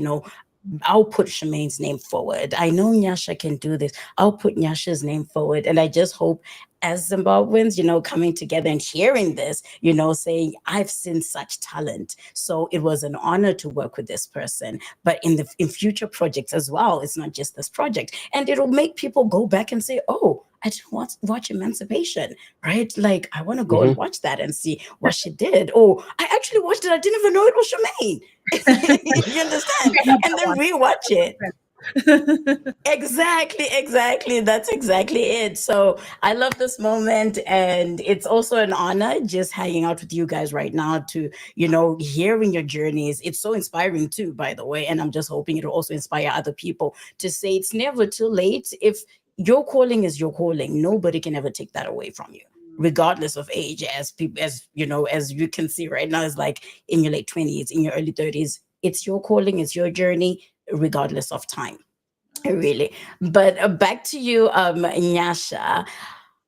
I'll put Charmaine's name forward. I know Nyasha can do this. I'll put Nyasha's name forward. And I just hope, as Zimbabweans, coming together and hearing this, saying, I've seen such talent. So it was an honor to work with this person. But in future projects as well, it's not just this project. And it'll make people go back and say, oh, I didn't watch Emancipation, right? Like, I want to go and watch that and see what she did. Oh, I actually watched it. I didn't even know it was Charmaine. You understand? And then rewatch it. Exactly. That's exactly it. So I love this moment, and it's also an honor just hanging out with you guys right now, to hearing your journeys. It's so inspiring too, by the way, and I'm just hoping it'll also inspire other people to say it's never too late. If your calling is your calling, nobody can ever take that away from you, regardless of age. As people, as you can see right now, is like in your late 20s, in your early 30s, it's your calling, it's your journey, regardless of time. Really. But back to you, Nyasha.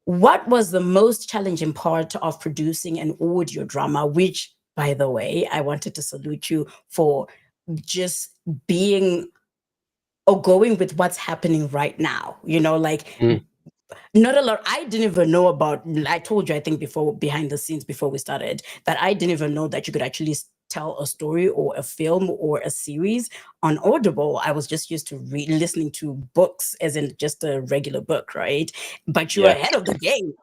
What was the most challenging part of producing an audio drama? Which, by the way, I wanted to salute you for just being, or going with what's happening right now. Like, not a lot. I didn't even know about, I told you, I think before, behind the scenes, before we started, that I didn't even know that you could actually tell a story or a film or a series on Audible. I was just used to listening to books, as in just a regular book, right? But you were yeah, ahead of the game.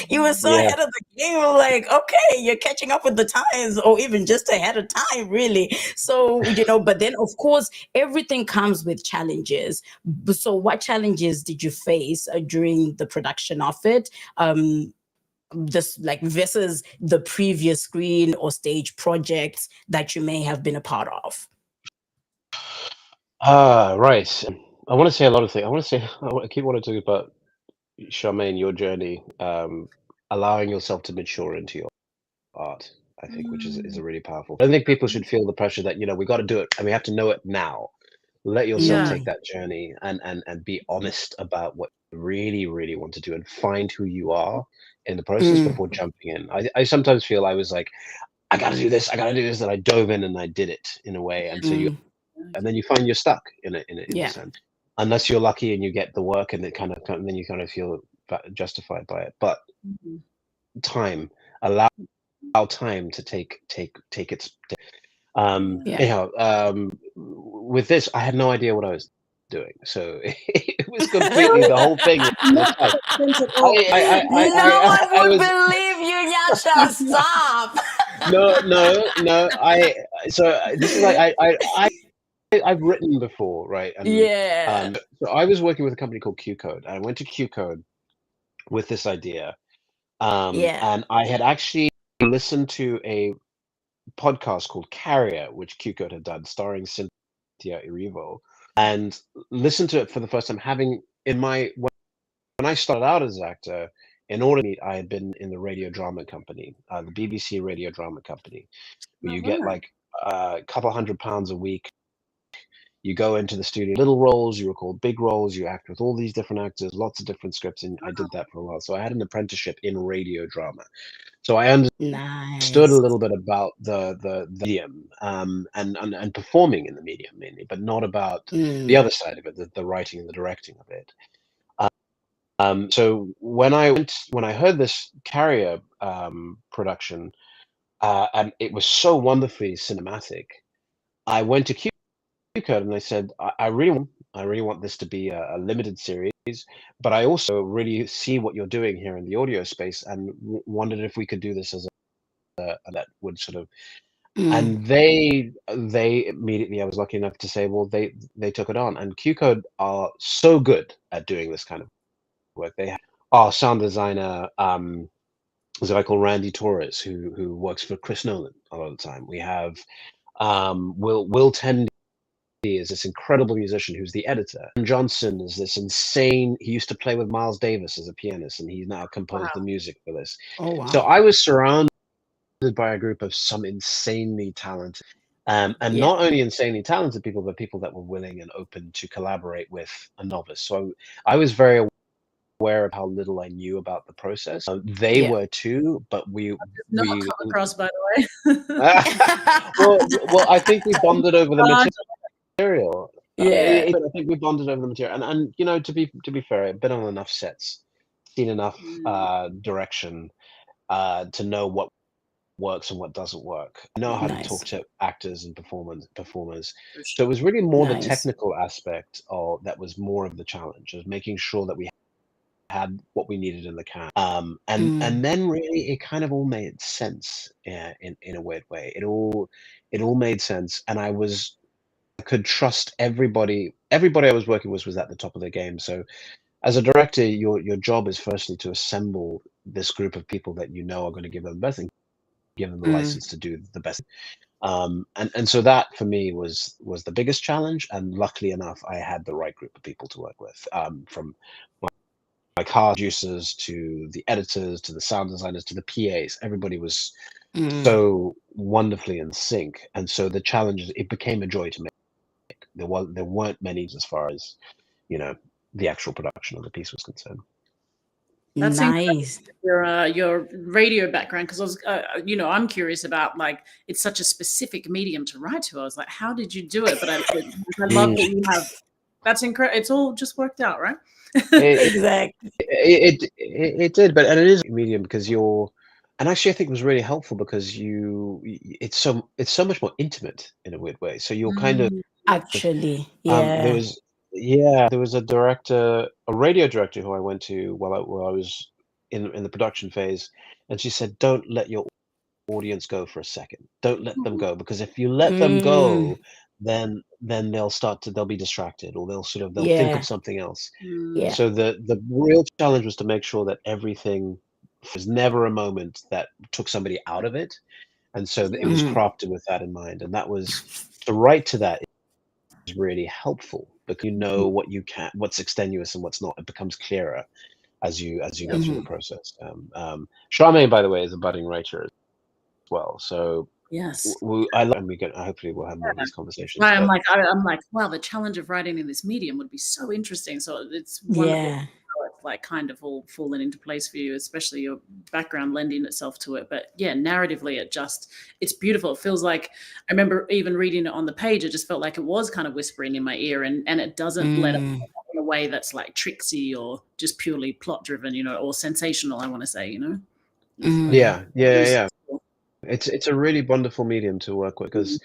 You were so yeah. ahead of the game. I'm like, okay, you're catching up with the times, or even just ahead of time, really. So, but then of course, everything comes with challenges. So what challenges did you face during the production of it? This, like, versus the previous screen or stage projects that you may have been a part of. Right. I want to say a lot of things. I keep wanting to talk about, Charmaine, your journey, allowing yourself to mature into your art, I think, which is a really powerful. I don't think people should feel the pressure that, we got to do it and we have to know it now. Let yourself take that journey, and be honest about what you really, really want to do, and find who you are in the process before jumping in. I sometimes feel I was like, I got to do this, and I dove in and I did it in a way, and so and then you find you're stuck in a Yeah. sense, unless you're lucky and you get the work, and then you kind of feel justified by it, but time allow time to take its with this I had no idea what I was doing, so it was completely the whole thing was like, No one I would was believe you, Nyasha. Stop. no so this is like I've written before, right? And so I was working with a company called Q Code. I went to Q Code with this idea, and I had actually listened to a podcast called Carrier, which Q Code had done, starring Cynthia Erivo, and listened to it for the first time. Having in my when I started out as an actor, in order to meet, I had been in the radio drama company, the BBC radio drama company, where you get like a couple £100 a week. You go into the studio, little roles, you record big roles, you act with all these different actors, lots of different scripts, and I did that for a while. So I had an apprenticeship in radio drama. So I understood a little bit about the medium, and performing in the medium mainly, but not about the other side of it, the writing and the directing of it. So when I heard this Carrier production, and it was so wonderfully cinematic, I went to Q Code and I said, I really want this to be a limited series, but I also really see what you're doing here in the audio space, and wondered if we could do this as that would sort of. And they immediately, I was lucky enough to say, well, they took it on, and Q Code are so good at doing this kind of work. They have our sound designer, as I call Randy Torres, who works for Chris Nolan a lot of the time. We have Will Tendi is this incredible musician who's the editor. And Johnson is this insane. He used to play with Miles Davis as a pianist, and he's now composed the music for this. Oh wow! So I was surrounded by a group of some insanely talented, and not only insanely talented people, but people that were willing and open to collaborate with a novice. So I was very aware of how little I knew about the process. They were too, but we not come across, by the way. well, I think we bonded over the material. I think we bonded over the material, and you know, to be fair, I've been on enough sets, seen enough direction to know what works and what doesn't work. I know how to talk to actors and performers. So it was really more the technical aspect that was more of the challenge, of making sure that we had what we needed in the can, and then really it kind of all made sense in a weird way. It all made sense, and I could trust everybody. Everybody I was working with was at the top of their game. So as a director, your job is firstly to assemble this group of people that you know are going to give them the best thing, give them the license to do the best. And so that for me was the biggest challenge. And luckily enough, I had the right group of people to work with, from my car producers to the editors to the sound designers to the PAs. Everybody was so wonderfully in sync. And so the challenges, it became a joy to make. There weren't many as far as, you know, the actual production of the piece was concerned. That's nice. Your radio background, because I was, I'm curious about, like, it's such a specific medium to write to. I was like, how did you do it? But I love that you have. That's incredible. It's all just worked out, right? Exactly. It did, but and it is a medium because and actually I think it was really helpful because it's so much more intimate in a weird way. So you're kind of actually there was a radio director who I went to while I was in the production phase, and she said, don't let your audience go for a second. Don't let them go, because if you let them go, then they'll be distracted, or they'll think of something else. So the real challenge was to make sure that everything was never a moment that took somebody out of it, and so it was crafted with that in mind. And that was to write to that is really helpful, because you know what's extenuous and what's not. It becomes clearer as you go through the process. Charmaine, by the way, is a budding writer as well. So yes, hopefully we'll have more of these conversations. Right, I'm like, wow, the challenge of writing in this medium would be so interesting. So it's wonderful how it's like kind of all fallen into place for you, especially your background lending itself to it. But yeah, narratively, it's beautiful. It feels like, I remember even reading it on the page, it just felt like it was kind of whispering in my ear, and it doesn't let it in a way that's like tricksy or just purely plot driven, you know, or sensational, I want to say, you know. Yeah. It's a really wonderful medium to work with because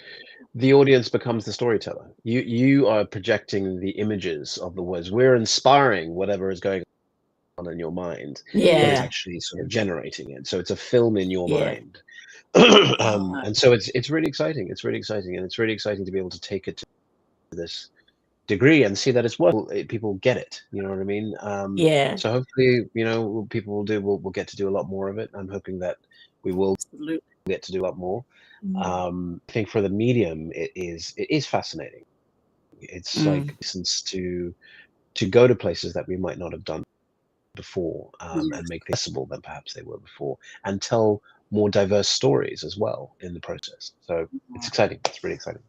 the audience becomes the storyteller. You are projecting the images of the words. We're inspiring whatever is going on in your mind. They're Yeah. actually sort of generating it. So it's a film in your Yeah. mind. And so it's really exciting. It's really exciting, and it's really exciting to be able to take it to this degree and see that it's worth. People get it. You know what I mean? Yeah. So hopefully, you know, people will get to do a lot more of it. I'm hoping that we will get to do a lot more. I think for the medium, it is fascinating. It's like license to go to places that we might not have done before, and make things accessible than perhaps they were before, and tell more diverse stories as well in the process. So it's exciting. It's really exciting.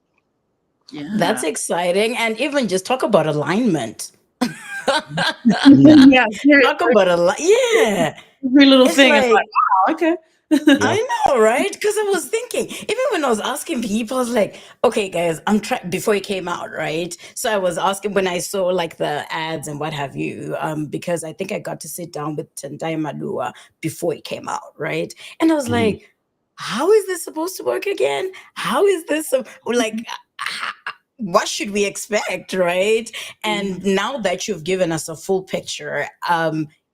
Yeah, That's exciting. And even just talk about alignment. yeah, Talk about yeah. every little It's thing is like, like, wow, okay. I know, right? Because I was thinking, even when I was asking people, I was like, okay, guys, I'm trying before it came out, right? So I was asking when I saw like the ads and what have you, because I think I got to sit down with Tendai Madua before it came out, right? And I was like, how is this supposed to work again? How is this like? What should we expect, right? And now that you've given us a full picture,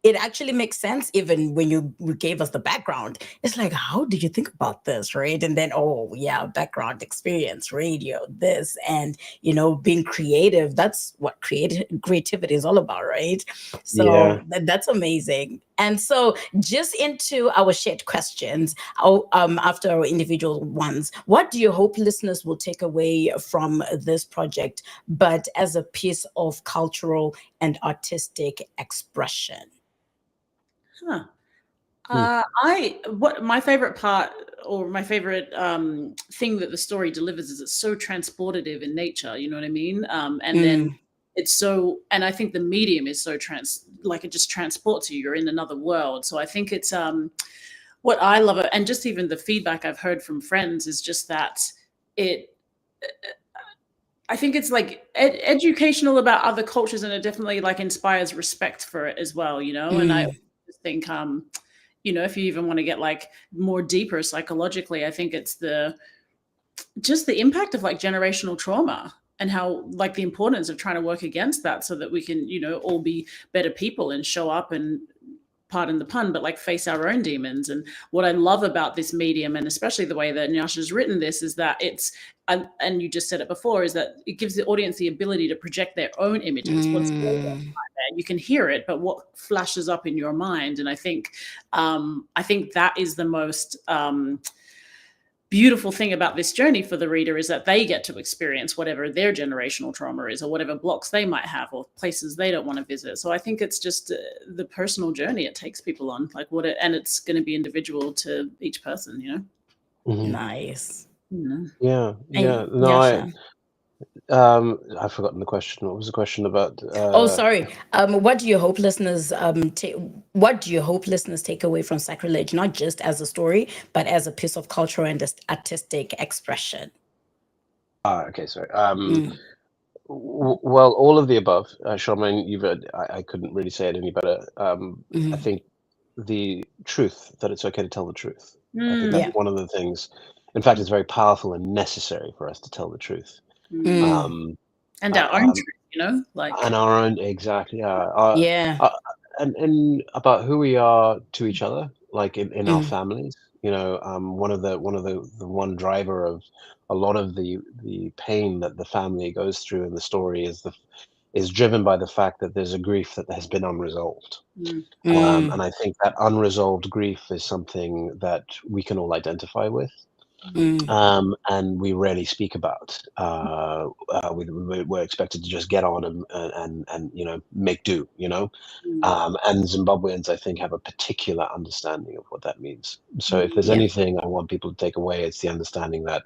it actually makes sense. Even when you gave us the background, it's like, how did you think about this, right? And then, oh yeah, background experience, radio, this, and you know, being creative. That's what creativity is all about, right? So that's amazing. And so, just into our shared questions, after our individual ones, what do you hope listeners will take away from this project, but as a piece of cultural and artistic expression? What my favorite part, or my favorite thing that the story delivers, is it's so transportative in nature. You know what I mean? And then it's so, and I think the medium is so like it just transports you. You're in another world. So I think it's what I love, and just even the feedback I've heard from friends is just that I think it's like educational about other cultures, and it definitely like inspires respect for it as well, you know. And I just think, you know, if you even want to get like more deeper psychologically, I think it's just the impact of like generational trauma and how like the importance of trying to work against that so that we can, you know, all be better people and show up and, pardon the pun, but like face our own demons. And what I love about this medium, and especially the way that Nyasha's written this, is that it's, and you just said it before, is that it gives the audience the ability to project their own images. What's going on there? You can hear it, but what flashes up in your mind? And I think that is the most beautiful thing about this journey for the reader, is that they get to experience whatever their generational trauma is, or whatever blocks they might have, or places they don't want to visit. So I think it's just the personal journey it takes people on, like and it's going to be individual to each person, you know. Nice. Yeah. No, I've forgotten the question. What was the question about? Sorry. What do you hope listeners take away from Sacrilege, not just as a story, but as a piece of cultural and artistic expression? Okay, sorry. Well, all of the above. Charmaine, I couldn't really say it any better. I think the truth, that it's okay to tell the truth. I think that's one of the things. In fact, it's very powerful and necessary for us to tell the truth. And our own truth, you know, like, and our own, exactly. And about who we are to each other, like in our families. You know, one driver of a lot of the pain that the family goes through in the story is driven by the fact that there's a grief that has been unresolved. And I think that unresolved grief is something that we can all identify with. And we rarely speak about. We're expected to just get on and you know, make do, you know. And Zimbabweans, I think, have a particular understanding of what that means. So if there's anything I want people to take away, it's the understanding that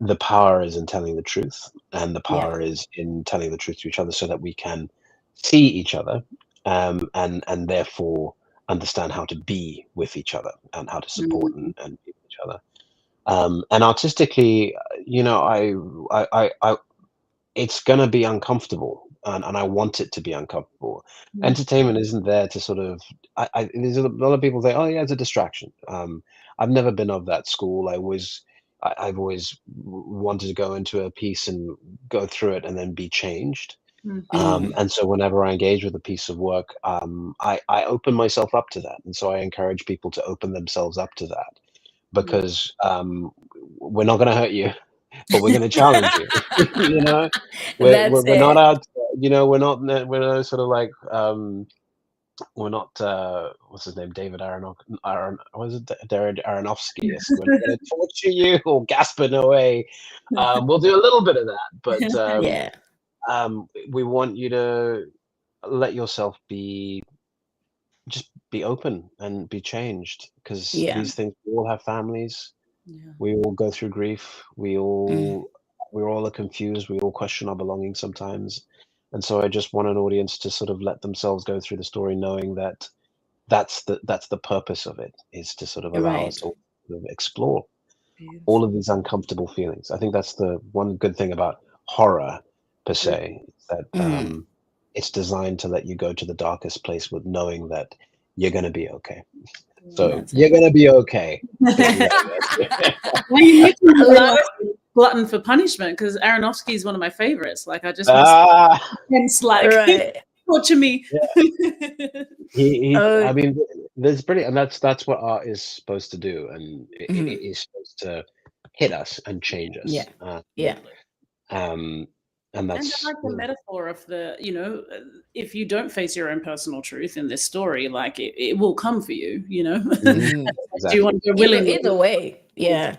the power is in telling the truth, and the power is in telling the truth to each other, so that we can see each other, and therefore understand how to be with each other and how to support and be with each other. And artistically, you know, I it's gonna be uncomfortable and I want it to be uncomfortable. Entertainment isn't there to sort of. There's a lot of people say, "Oh yeah, it's a distraction." I've never been of that school. I've always wanted to go into a piece and go through it and then be changed. And so whenever I engage with a piece of work, I open myself up to that, and so I encourage people to open themselves up to that, because we're not going to hurt you, but we're going to challenge you. You know, we're not out. You know, we're not sort of like we're not what's his name, David was it Darren Aronofsky? Yes, we're not going to torture you or gasping away. We'll do a little bit of that, but we want you to let yourself be open and be changed, because these things, we all have families. We all go through grief. We all are confused. We all question our belongings sometimes. And so I just want an audience to sort of let themselves go through the story, knowing that that's the purpose of it, is to sort of allow us all to explore all of these uncomfortable feelings. I think that's the one good thing about horror per se, that it's designed to let you go to the darkest place with knowing that you're going to be okay. So you're going to be okay. Glutton for punishment, because Aronofsky is one of my favorites. Like, I just intense, like torture me. I mean, there's brilliant, and that's what art is supposed to do, and it is supposed to hit us and change us. And that's, I like the metaphor of the, you know, if you don't face your own personal truth in this story, like it will come for you, you know. Exactly. Do you want to be willing? Either way, you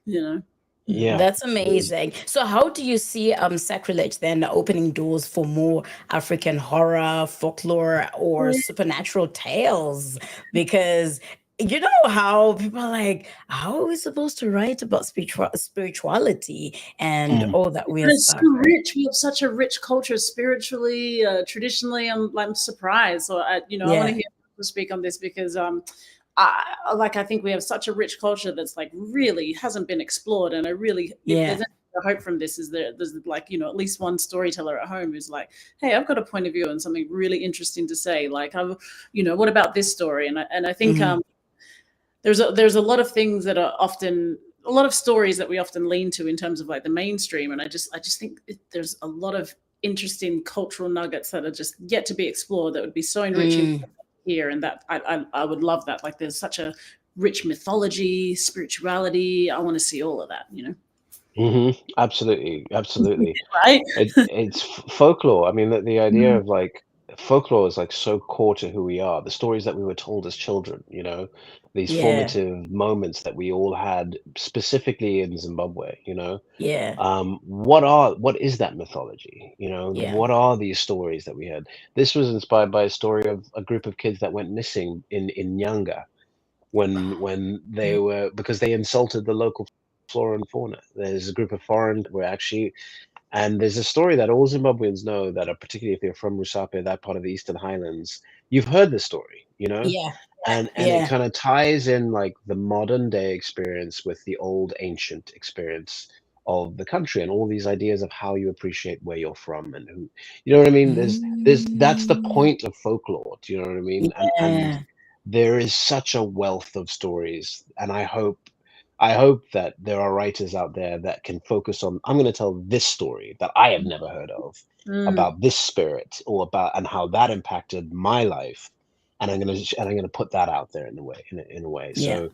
know. Yeah, That's amazing. So how do you see Sacrilege then opening doors for more African horror, folklore, or supernatural tales? Because you know how people are like, how are we supposed to write about spirituality and all that weird It's stuff? so rich. We have such a rich culture spiritually, traditionally. I'm surprised. So I want to hear people speak on this, because I think we have such a rich culture that's like really hasn't been explored, and if there's any hope from this, is there's like, you know, at least one storyteller at home who's like, hey, I've got a point of view and something really interesting to say, like, what about this story? And I think there's a lot of things that are often, a lot of stories that we often lean to in terms of like the mainstream, and I just think there's a lot of interesting cultural nuggets that are just yet to be explored that would be so enriching here, and that I would love that. Like, there's such a rich mythology, spirituality. I want to see all of that, you know. Absolutely. Right? It's folklore. I mean, the idea of like folklore is like so core to who we are. The stories that we were told as children, you know, these formative moments that we all had, specifically in Zimbabwe, you know. What is that mythology? You know, what are these stories that we had? This was inspired by a story of a group of kids that went missing in Nyanga when they were, because they insulted the local flora and fauna. There's a group of foreign were actually, and there's a story that all Zimbabweans know, that are, particularly if they're from Rusape, that part of the Eastern Highlands, you've heard this story, you know. And it kind of ties in like the modern day experience with the old ancient experience of the country, and all these ideas of how you appreciate where you're from and who, you know what I mean. There's that's the point of folklore. Do you know what I mean? And there is such a wealth of stories, and I hope that there are writers out there that can focus on, I'm going to tell this story that I have never heard of, about this spirit, or about, and how that impacted my life, and I'm going to put that out there in a way. So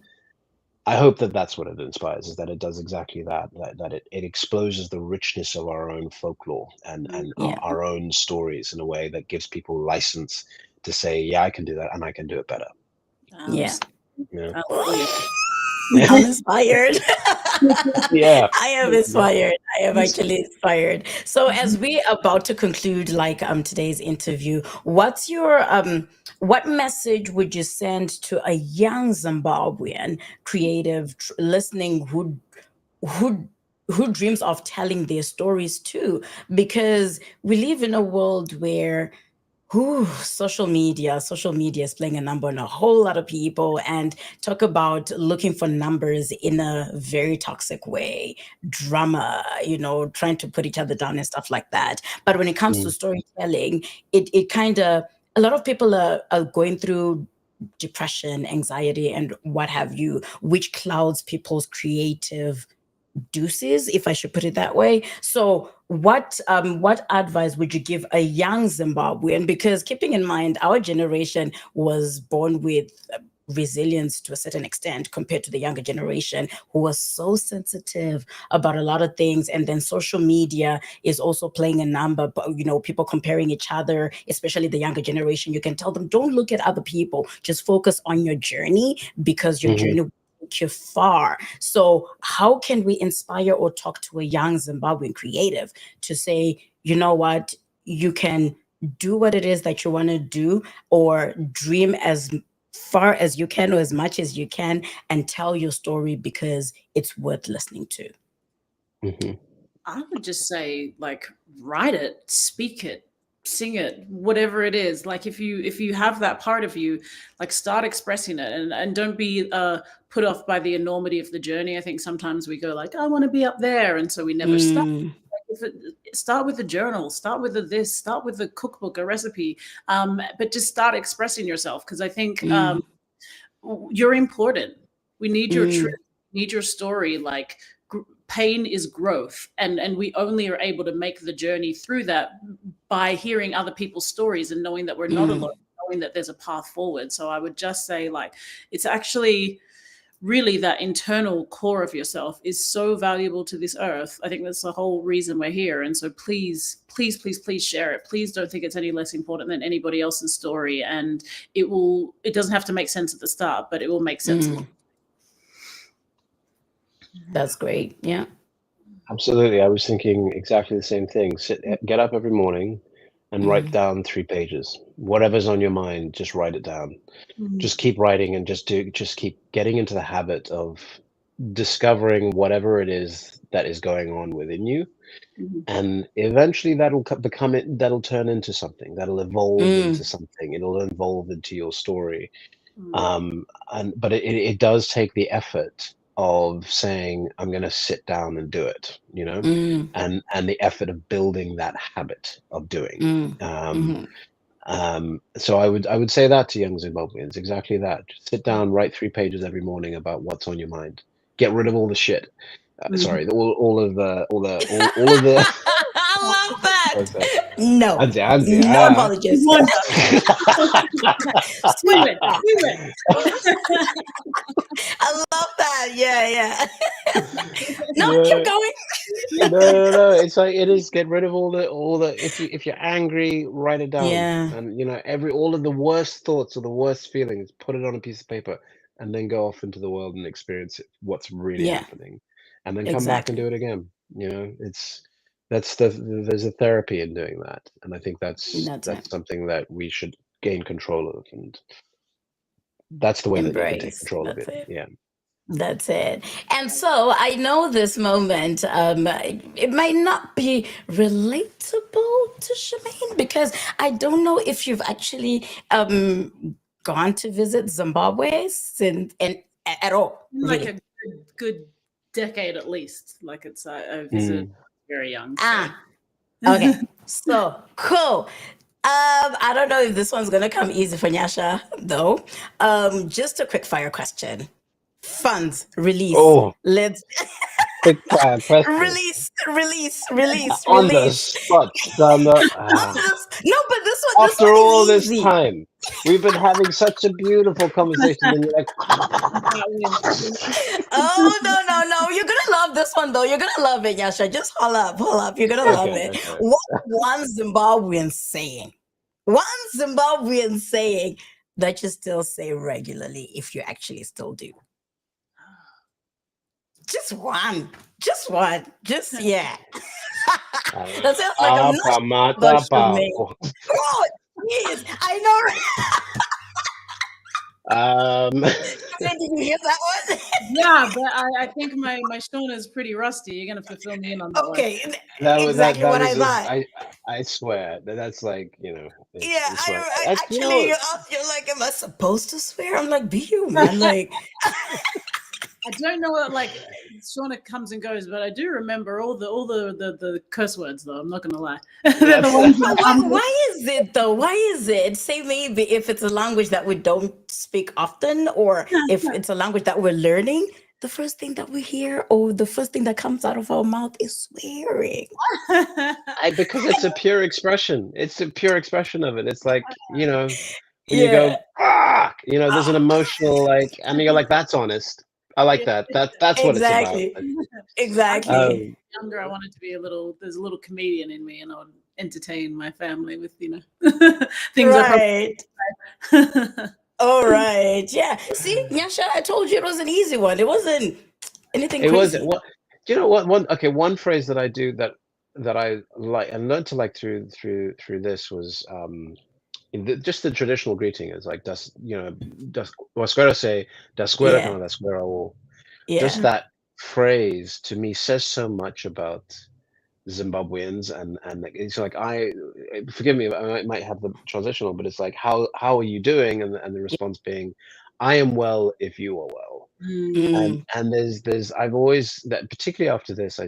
I hope that that's what it inspires, is that it does exactly that it exposes the richness of our own folklore and our own stories in a way that gives people license to say, yeah, I can do that, and I can do it better. I'm inspired. I am inspired. I am actually inspired. So as we are about to conclude like today's interview, what's your what message would you send to a young Zimbabwean creative listening who dreams of telling their stories too? Because we live in a world where Social media. Social media is playing a number on a whole lot of people, and talk about looking for numbers in a very toxic way. Drama, trying to put each other down and stuff like that. But when it comes to storytelling, it kind of, a lot of people are going through depression, anxiety, and what have you, which clouds people's creative deuces, if I should put it that way. So what advice would you give a young Zimbabwean? Because keeping in mind, our generation was born with resilience to a certain extent compared to the younger generation, who was so sensitive about a lot of things. And then social media is also playing a number, but people comparing each other, especially the younger generation. You can tell them, don't look at other people, just focus on your journey, because your journey will take you far. So how can we inspire or talk to a young Zimbabwean creative to say, you know what, you can do what it is that you want to do, or dream as far as you can or as much as you can, and tell your story because it's worth listening to? I would just say, like, write it, speak it, sing it, whatever it is. Like, if you have that part of you, like, start expressing it, and don't be put off by the enormity of the journey. I think sometimes we go like, I want to be up there, and so we never start. Start with a journal, start with start with a cookbook, a recipe, but just start expressing yourself, because I think you're important. We need your truth, need your story. Like, pain is growth, and we only are able to make the journey through that by hearing other people's stories and knowing that we're not alone, knowing that there's a path forward. So I would just say, like, it's actually really that internal core of yourself is so valuable to this earth. I think that's the whole reason we're here. And so please, please, please, please share it. Please don't think it's any less important than anybody else's story. And it doesn't have to make sense at the start, but it will make sense. That's great. Yeah. Absolutely. I was thinking exactly the same thing. Get up every morning and write down 3 pages. Whatever's on your mind, just write it down. Just keep writing, and just keep getting into the habit of discovering whatever it is that is going on within you. And eventually that'll turn into something, that'll evolve into something. It'll evolve into your story. But it does take the effort of saying, I'm going to sit down and do it, and the effort of building that habit of doing. So I would say that to young Zimbabweans, exactly that. Just sit down, write 3 pages every morning about what's on your mind. Get rid of all the shit. Sorry, all of the. I love that. No apologies. Swim it. I love that. Yeah. No, keep going. No. It's like, it is, get rid of all the. If you're angry, write it down. Yeah. And all of the worst thoughts or the worst feelings, put it on a piece of paper, and then go off into the world and experience what's really happening, and then come back and do it again. There's a therapy in doing that, and I think that's something that we should gain control of, and that's the way that you can take control of it. Yeah. That's it. And so I know this moment, it might not be relatable to Charmaine, because I don't know if you've actually gone to visit Zimbabwe at all. Like really. a good decade at least. Like, it's I visited very young. So. Okay. So cool. I don't know if this one's gonna come easy for Nyasha though. Just a quick fire question. Funds release. Let's quick fire question. release. On the spot. No, but this one. After all this time, we've been having such a beautiful conversation, and you're like, oh no! You're gonna love this one though. You're gonna love it, Nyasha. Just hold up. You're gonna love it. Okay. What one Zimbabwean saying? That you still say regularly, if you actually still do. Just one. Yeah. That sounds like I'm not. Oh, yes, I know. Did you hear that one? Yeah, but I think my Shona is pretty rusty. You're gonna have to fill me in on that one. Okay, exactly what I thought. I swear that's like, Yeah, it's right. I actually, you're like, am I supposed to swear? I'm like, be human. Like, I don't know what, like, Shauna comes and goes, but I do remember all the curse words, though. I'm not gonna lie. They're the ones that why is it though? Why is it? Say maybe if it's a language that we don't speak often, or if it's a language that we're learning, the first thing that we hear or the first thing that comes out of our mouth is swearing. Because it's a pure expression. It's a pure expression of it. It's like, when you go, fuck, there's an emotional, like, I mean, you're like, that's honest. I like that. That's what it's about. Exactly. Younger, I wanted to be there's a little comedian in me, and I would entertain my family with, things. Right. All right. Yeah. See, Nyasha, I told you it was an easy one. It wasn't anything crazy. It wasn't. One phrase that I do that I like and learned to like through this was just the traditional greeting is like wasquero say dasquera kana dasquera o. Just that phrase to me says so much about Zimbabweans and it's like forgive me, I might have the transitional, but it's like how are you doing, and the response being, I am well if you are well. And there's I've always, that particularly after this,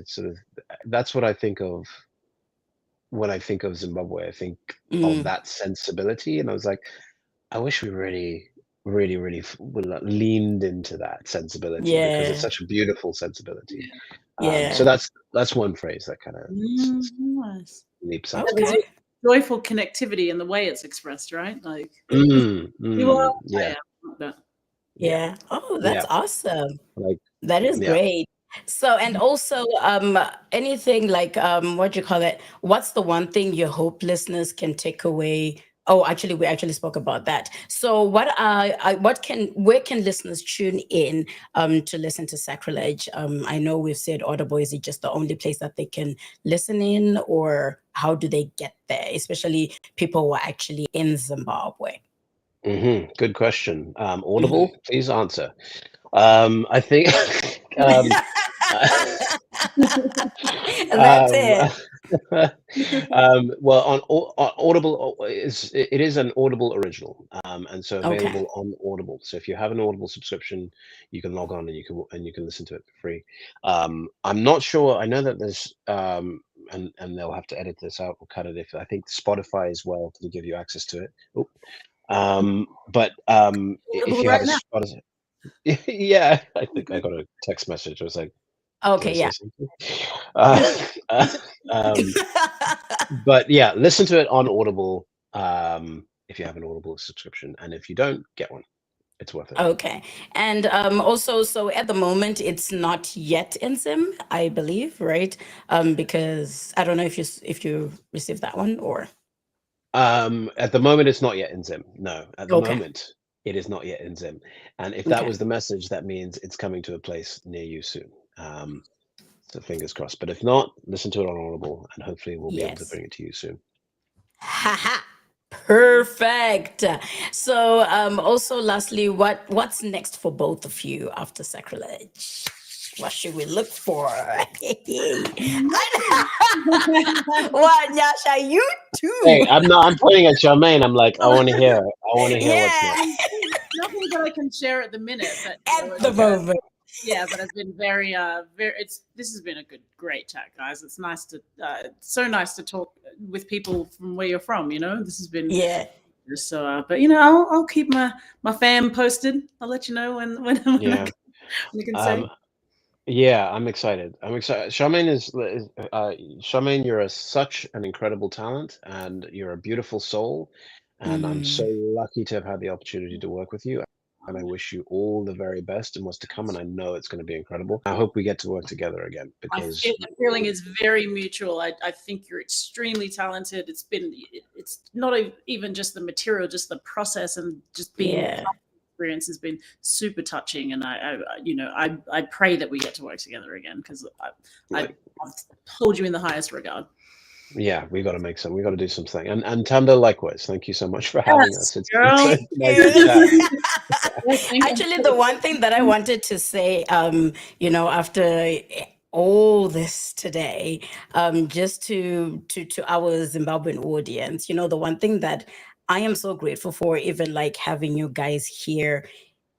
that's what I think of when I think of Zimbabwe. I think of that sensibility, and I was like, I wish we really leaned into that sensibility, because it's such a beautiful sensibility. So that's one phrase that kind of leaps out. Okay. Joyful connectivity in the way it's expressed, right? Like you are. Yeah. Oh, that's awesome. Like, that is great. So, and also, anything like, what do you call it? What's the one thing you hope listeners can take away? Oh, actually, we actually spoke about that. So, where can listeners tune in to listen to Sacrilege? I know we've said Audible. Is it just the only place that they can listen in, or how do they get there? Especially people who are actually in Zimbabwe. Good question. Audible, please answer. I think that's it. Well, on Audible, it is an Audible original, and so available on Audible. So if you have an Audible subscription, you can log on and you can listen to it for free. I'm not sure. I know that there's and they'll have to edit this out or cut it. If I think Spotify as well can give you access to it. But if you have a Spotify, yeah, I think I got a text message. I was like, okay, yeah. But yeah, listen to it on Audible if you have an Audible subscription, and if you don't, get one. It's worth it. Okay, and also, so at the moment, it's not yet in Zim, I believe, right? Because I don't know if you received that one or. At the moment, it's not yet in Zim. No, at the moment, it is not yet in Zim. And if that was the message, that means it's coming to a place near you soon. So fingers crossed. But if not, listen to it on Audible, and hopefully we'll be able to bring it to you soon. Haha. Perfect. So also lastly, what's next for both of you after Sacrilege? What should we look for? What, Nyasha, you too. Hey, I'm pointing at Charmaine. I'm like, I want to hear what's next. Nothing that I can share at the minute. But, at the moment. Yeah, but I've been very this has been a great chat, guys. It's nice to so nice to talk with people from where you're from, This has been so but I'll keep my fam posted. I'll let you know when we can say. Yeah, I'm excited. Charmaine Charmaine, you're such an incredible talent, and you're a beautiful soul, and I'm so lucky to have had the opportunity to work with you. And I wish you all the very best in what's to come, and I know it's going to be incredible. I hope we get to work together again, because the feeling is very mutual. I think you're extremely talented. It's not even just the material, just the process, and just being experience has been super touching. And I pray that we get to work together again, because I've hold you in the highest regard. Yeah, we got to make some. We got to do something. And Tanda, likewise. Thank you so much for having Yes, us. It's girl. nice to chat. Actually, the one thing that I wanted to say, after all this today, just to our Zimbabwean audience, the one thing that I am so grateful for, even like having you guys here,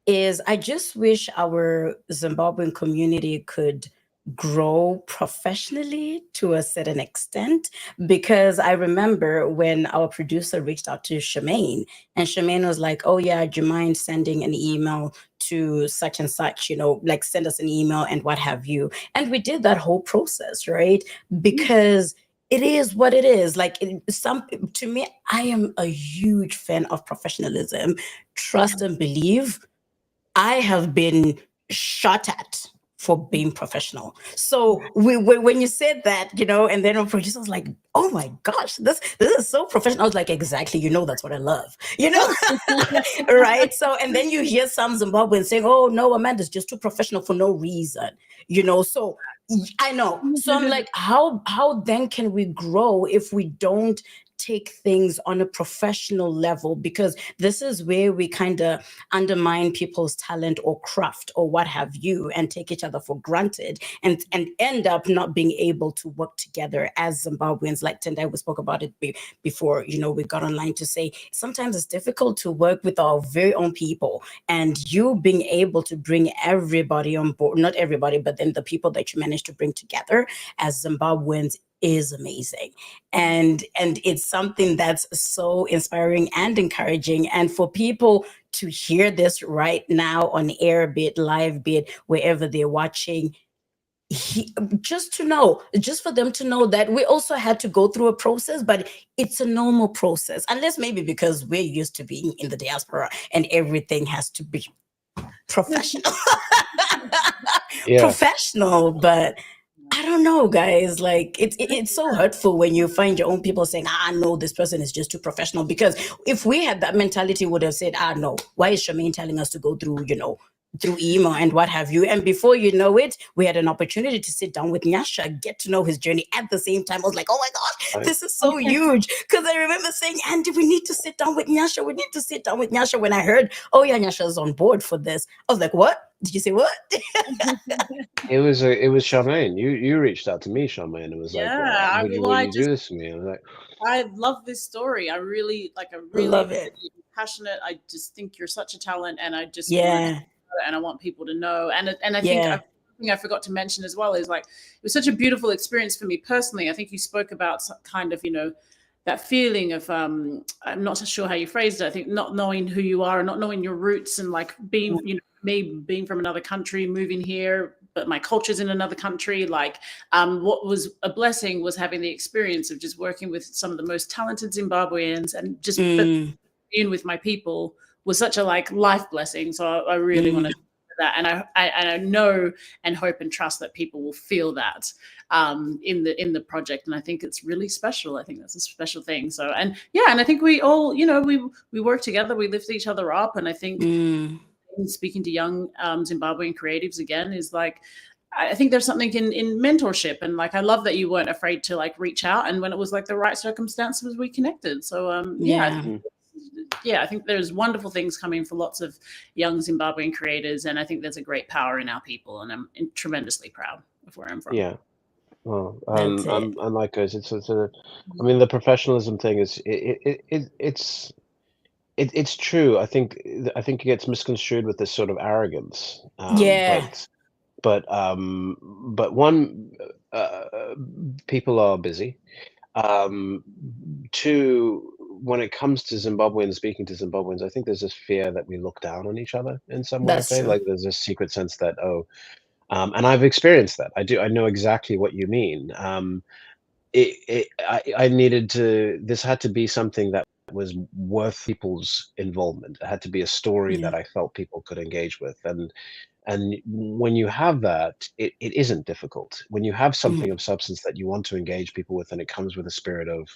is I just wish our Zimbabwean community could grow professionally to a certain extent, because I remember when our producer reached out to Charmaine, and Charmaine was like, "Oh yeah, do you mind sending an email to such and such, like send us an email and what have you." And we did that whole process, right? Because it is what it is. Like to me, I am a huge fan of professionalism. Trust and believe. I have been shot at for being professional. So when you said that, and then our producer was like, "Oh my gosh, this is so professional." I was like, "Exactly, that's what I love," right? So, and then you hear some Zimbabweans saying, "Oh no, Amanda's just too professional for no reason," So I know. So I'm like, how then can we grow if we don't take things on a professional level? Because this is where we kind of undermine people's talent or craft or what have you, and take each other for granted, and end up not being able to work together as Zimbabweans. Like Tendai, we spoke about it before, we got online to say sometimes it's difficult to work with our very own people, and you being able to bring everybody on board, not everybody, but then the people that you manage to bring together as Zimbabweans is amazing. And it's something that's so inspiring and encouraging. And for people to hear this right now on air, be it live, be it wherever they're watching, just for them to know that we also had to go through a process, but it's a normal process, unless maybe because we're used to being in the diaspora and everything has to be professional. Yeah. Professional. But I don't know, guys. Like it's so hurtful when you find your own people saying, no, this person is just too professional. Because if we had that mentality, would have said, no, why is Charmaine telling us to go through, through email and what have you? And before you know it, we had an opportunity to sit down with Nyasha, get to know his journey at the same time. I was like, oh my gosh, this is so huge. Because I remember saying, Andy, we need to sit down with Nyasha. We need to sit down with Nyasha. When I heard, oh yeah, Nyasha is on board for this, I was like, what? Did you say what? It was Charmaine. You reached out to me, Charmaine. It was like, would you do this to me? I was like, I love this story. I really love it. Passionate. I just think you're such a talent, and I just and I want people to know. And I think I forgot to mention as well is like it was such a beautiful experience for me personally. I think you spoke about kind of that feeling of I'm not so sure how you phrased it. I think not knowing who you are and not knowing your roots, and like being me being from another country, moving here, but my culture's in another country. Like what was a blessing was having the experience of just working with some of the most talented Zimbabweans, and just being with my people was such a life blessing. So I really want to do that, and I know and hope and trust that people will feel that in the project. And I think it's really special. I think that's a special thing. So and I think we all we work together, we lift each other up, and I think speaking to young Zimbabwean creatives again is like I think there's something in mentorship, and like I love that you weren't afraid to reach out, and when it was the right circumstances we connected. So I think there's wonderful things coming for lots of young Zimbabwean creators, and I think there's a great power in our people, and I'm tremendously proud of where I'm from. Yeah. Well, and likewise, it's I mean, the professionalism thing is it's true. I think it gets misconstrued with this sort of arrogance. But one, people are busy. Two, when it comes to Zimbabweans, speaking to Zimbabweans, I think there's this fear that we look down on each other in some way. That's true. Like there's a secret sense that and I've experienced that. I know exactly what you mean. I needed to. This had to be something that was worth people's involvement. It had to be a story that I felt people could engage with, and when you have that, it isn't difficult. When you have something of substance that you want to engage people with, and it comes with a spirit of,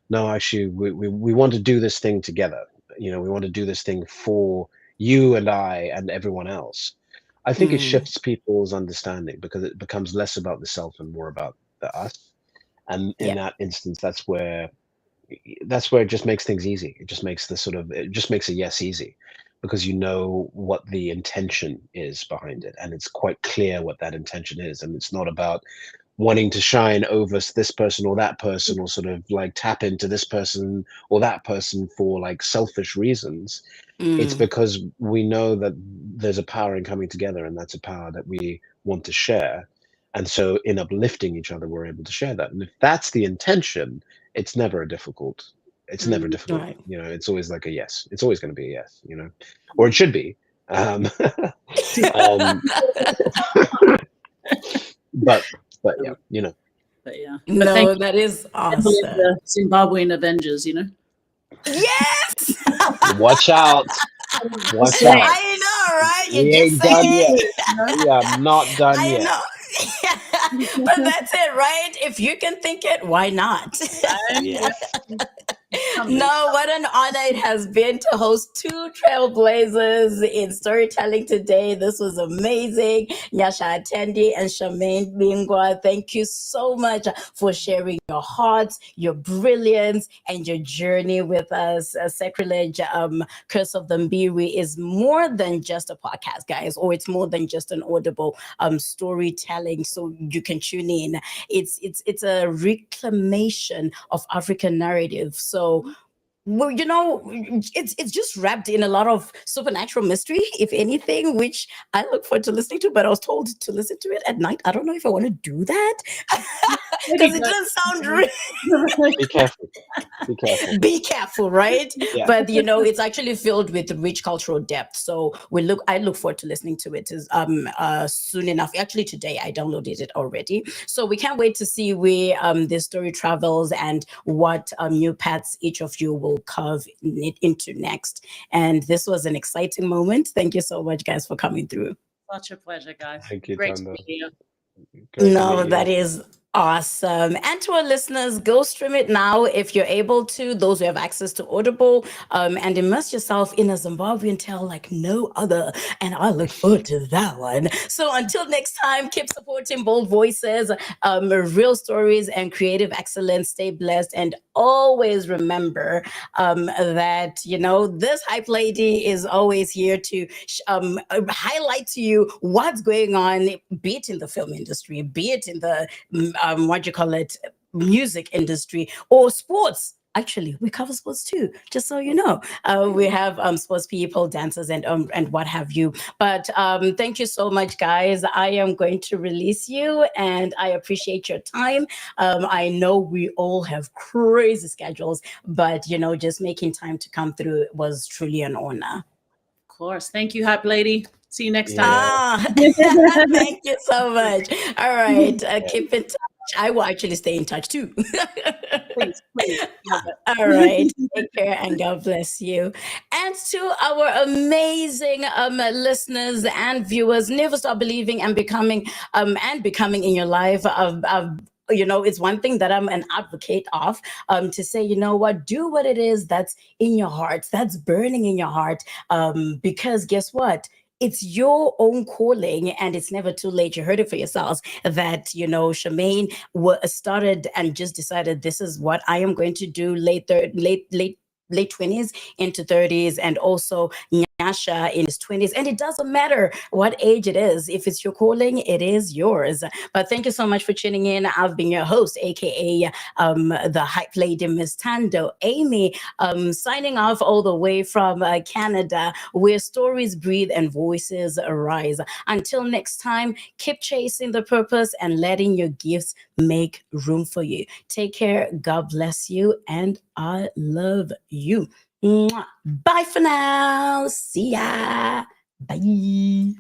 no, actually, we want to do this thing together. We want to do this thing for you and I and everyone else. I think it shifts people's understanding, because it becomes less about the self and more about the us. And in Yeah. that instance, that's where it just makes things easy. It just makes it just makes a yes easy, because you know what the intention is behind it, and it's quite clear what that intention is, and it's not about wanting to shine over this person or that person, or sort of like tap into this person or that person for like selfish reasons. It's Mm. because we know that there's a power in coming together, and that's a power that we want to share. And so in uplifting each other, we're able to share that. And if that's the intention, it's never a difficult, it's never difficult. Right. It's always like a yes. It's always going to be a yes, or it should be. Um, um, but yeah, But yeah, but thank No, you. that is I believe awesome. the Zimbabwean Avengers, Yes. watch out, watch Slay. out. I know, right? We You just ain't done say yet. it. We are not done I yet. know. But that's it, right? If you can think it, why not? Yes. No, what an honor it has been to host two trailblazers in storytelling today. This was amazing. Nyasha Hatendi and Charmaine Bingwa, thank you so much for sharing your hearts, your brilliance, and your journey with us. Sacrilege, Curse of the Mbirwi is more than just a podcast, guys, or it's more than just an audible storytelling. So you can tune in. It's a reclamation of African narrative. So well, it's just wrapped in a lot of supernatural mystery, if anything, which I look forward to listening to. But I was told to listen to it at night. I don't know if I want to do that because it doesn't sound real. Be careful. Be careful. Be careful, right? Yeah. But it's actually filled with rich cultural depth. So I look forward to listening to it soon enough. Actually, today I downloaded it already. So we can't wait to see where this story travels and what new paths each of you will carve into next. And this was an exciting moment. Thank you so much, guys, for coming through. Such a pleasure, guys. Thank you, Great to Tanda. be here. Great to No, meet that you. is awesome. And to our listeners, go stream it now if you're able to, those who have access to Audible, and immerse yourself in a Zimbabwean tale like no other. And I look forward to that one. So until next time, keep supporting bold voices, real stories, and creative excellence. Stay blessed, and always remember that, this hype lady is always here to highlight to you what's going on, be it in the film industry, be it in the music industry or sports. Actually, we cover sports too, just so you know. We have sports people, dancers, and what have you. But thank you so much, guys. I am going to release you, and I appreciate your time. I know we all have crazy schedules, but just making time to come through was truly an honor. Of course. Thank you, Hype Lady. See you next time. Ah, thank you so much. All right, keep in touch. I will actually stay in touch too. Please. Love it. All right, take care and God bless you. And to our amazing listeners and viewers, never stop believing and becoming in your life. It's one thing that I'm an advocate of, to say, do what it is that's in your heart, that's burning in your heart, because guess what? It's your own calling, and it's never too late. You heard it for yourselves that, Charmaine started and just decided this is what I am going to do late 20s into 30s, and also Nyasha in his 20s. And it doesn't matter what age it is. If it's your calling, it is yours. But thank you so much for tuning in. I've been your host, aka the hype lady, Miss Tando Amy, signing off all the way from Canada, where stories breathe and voices arise. Until next time, keep chasing the purpose and letting your gifts make room for you. Take care. God bless you, and I love you. Mwah. Bye for now. See ya. Bye.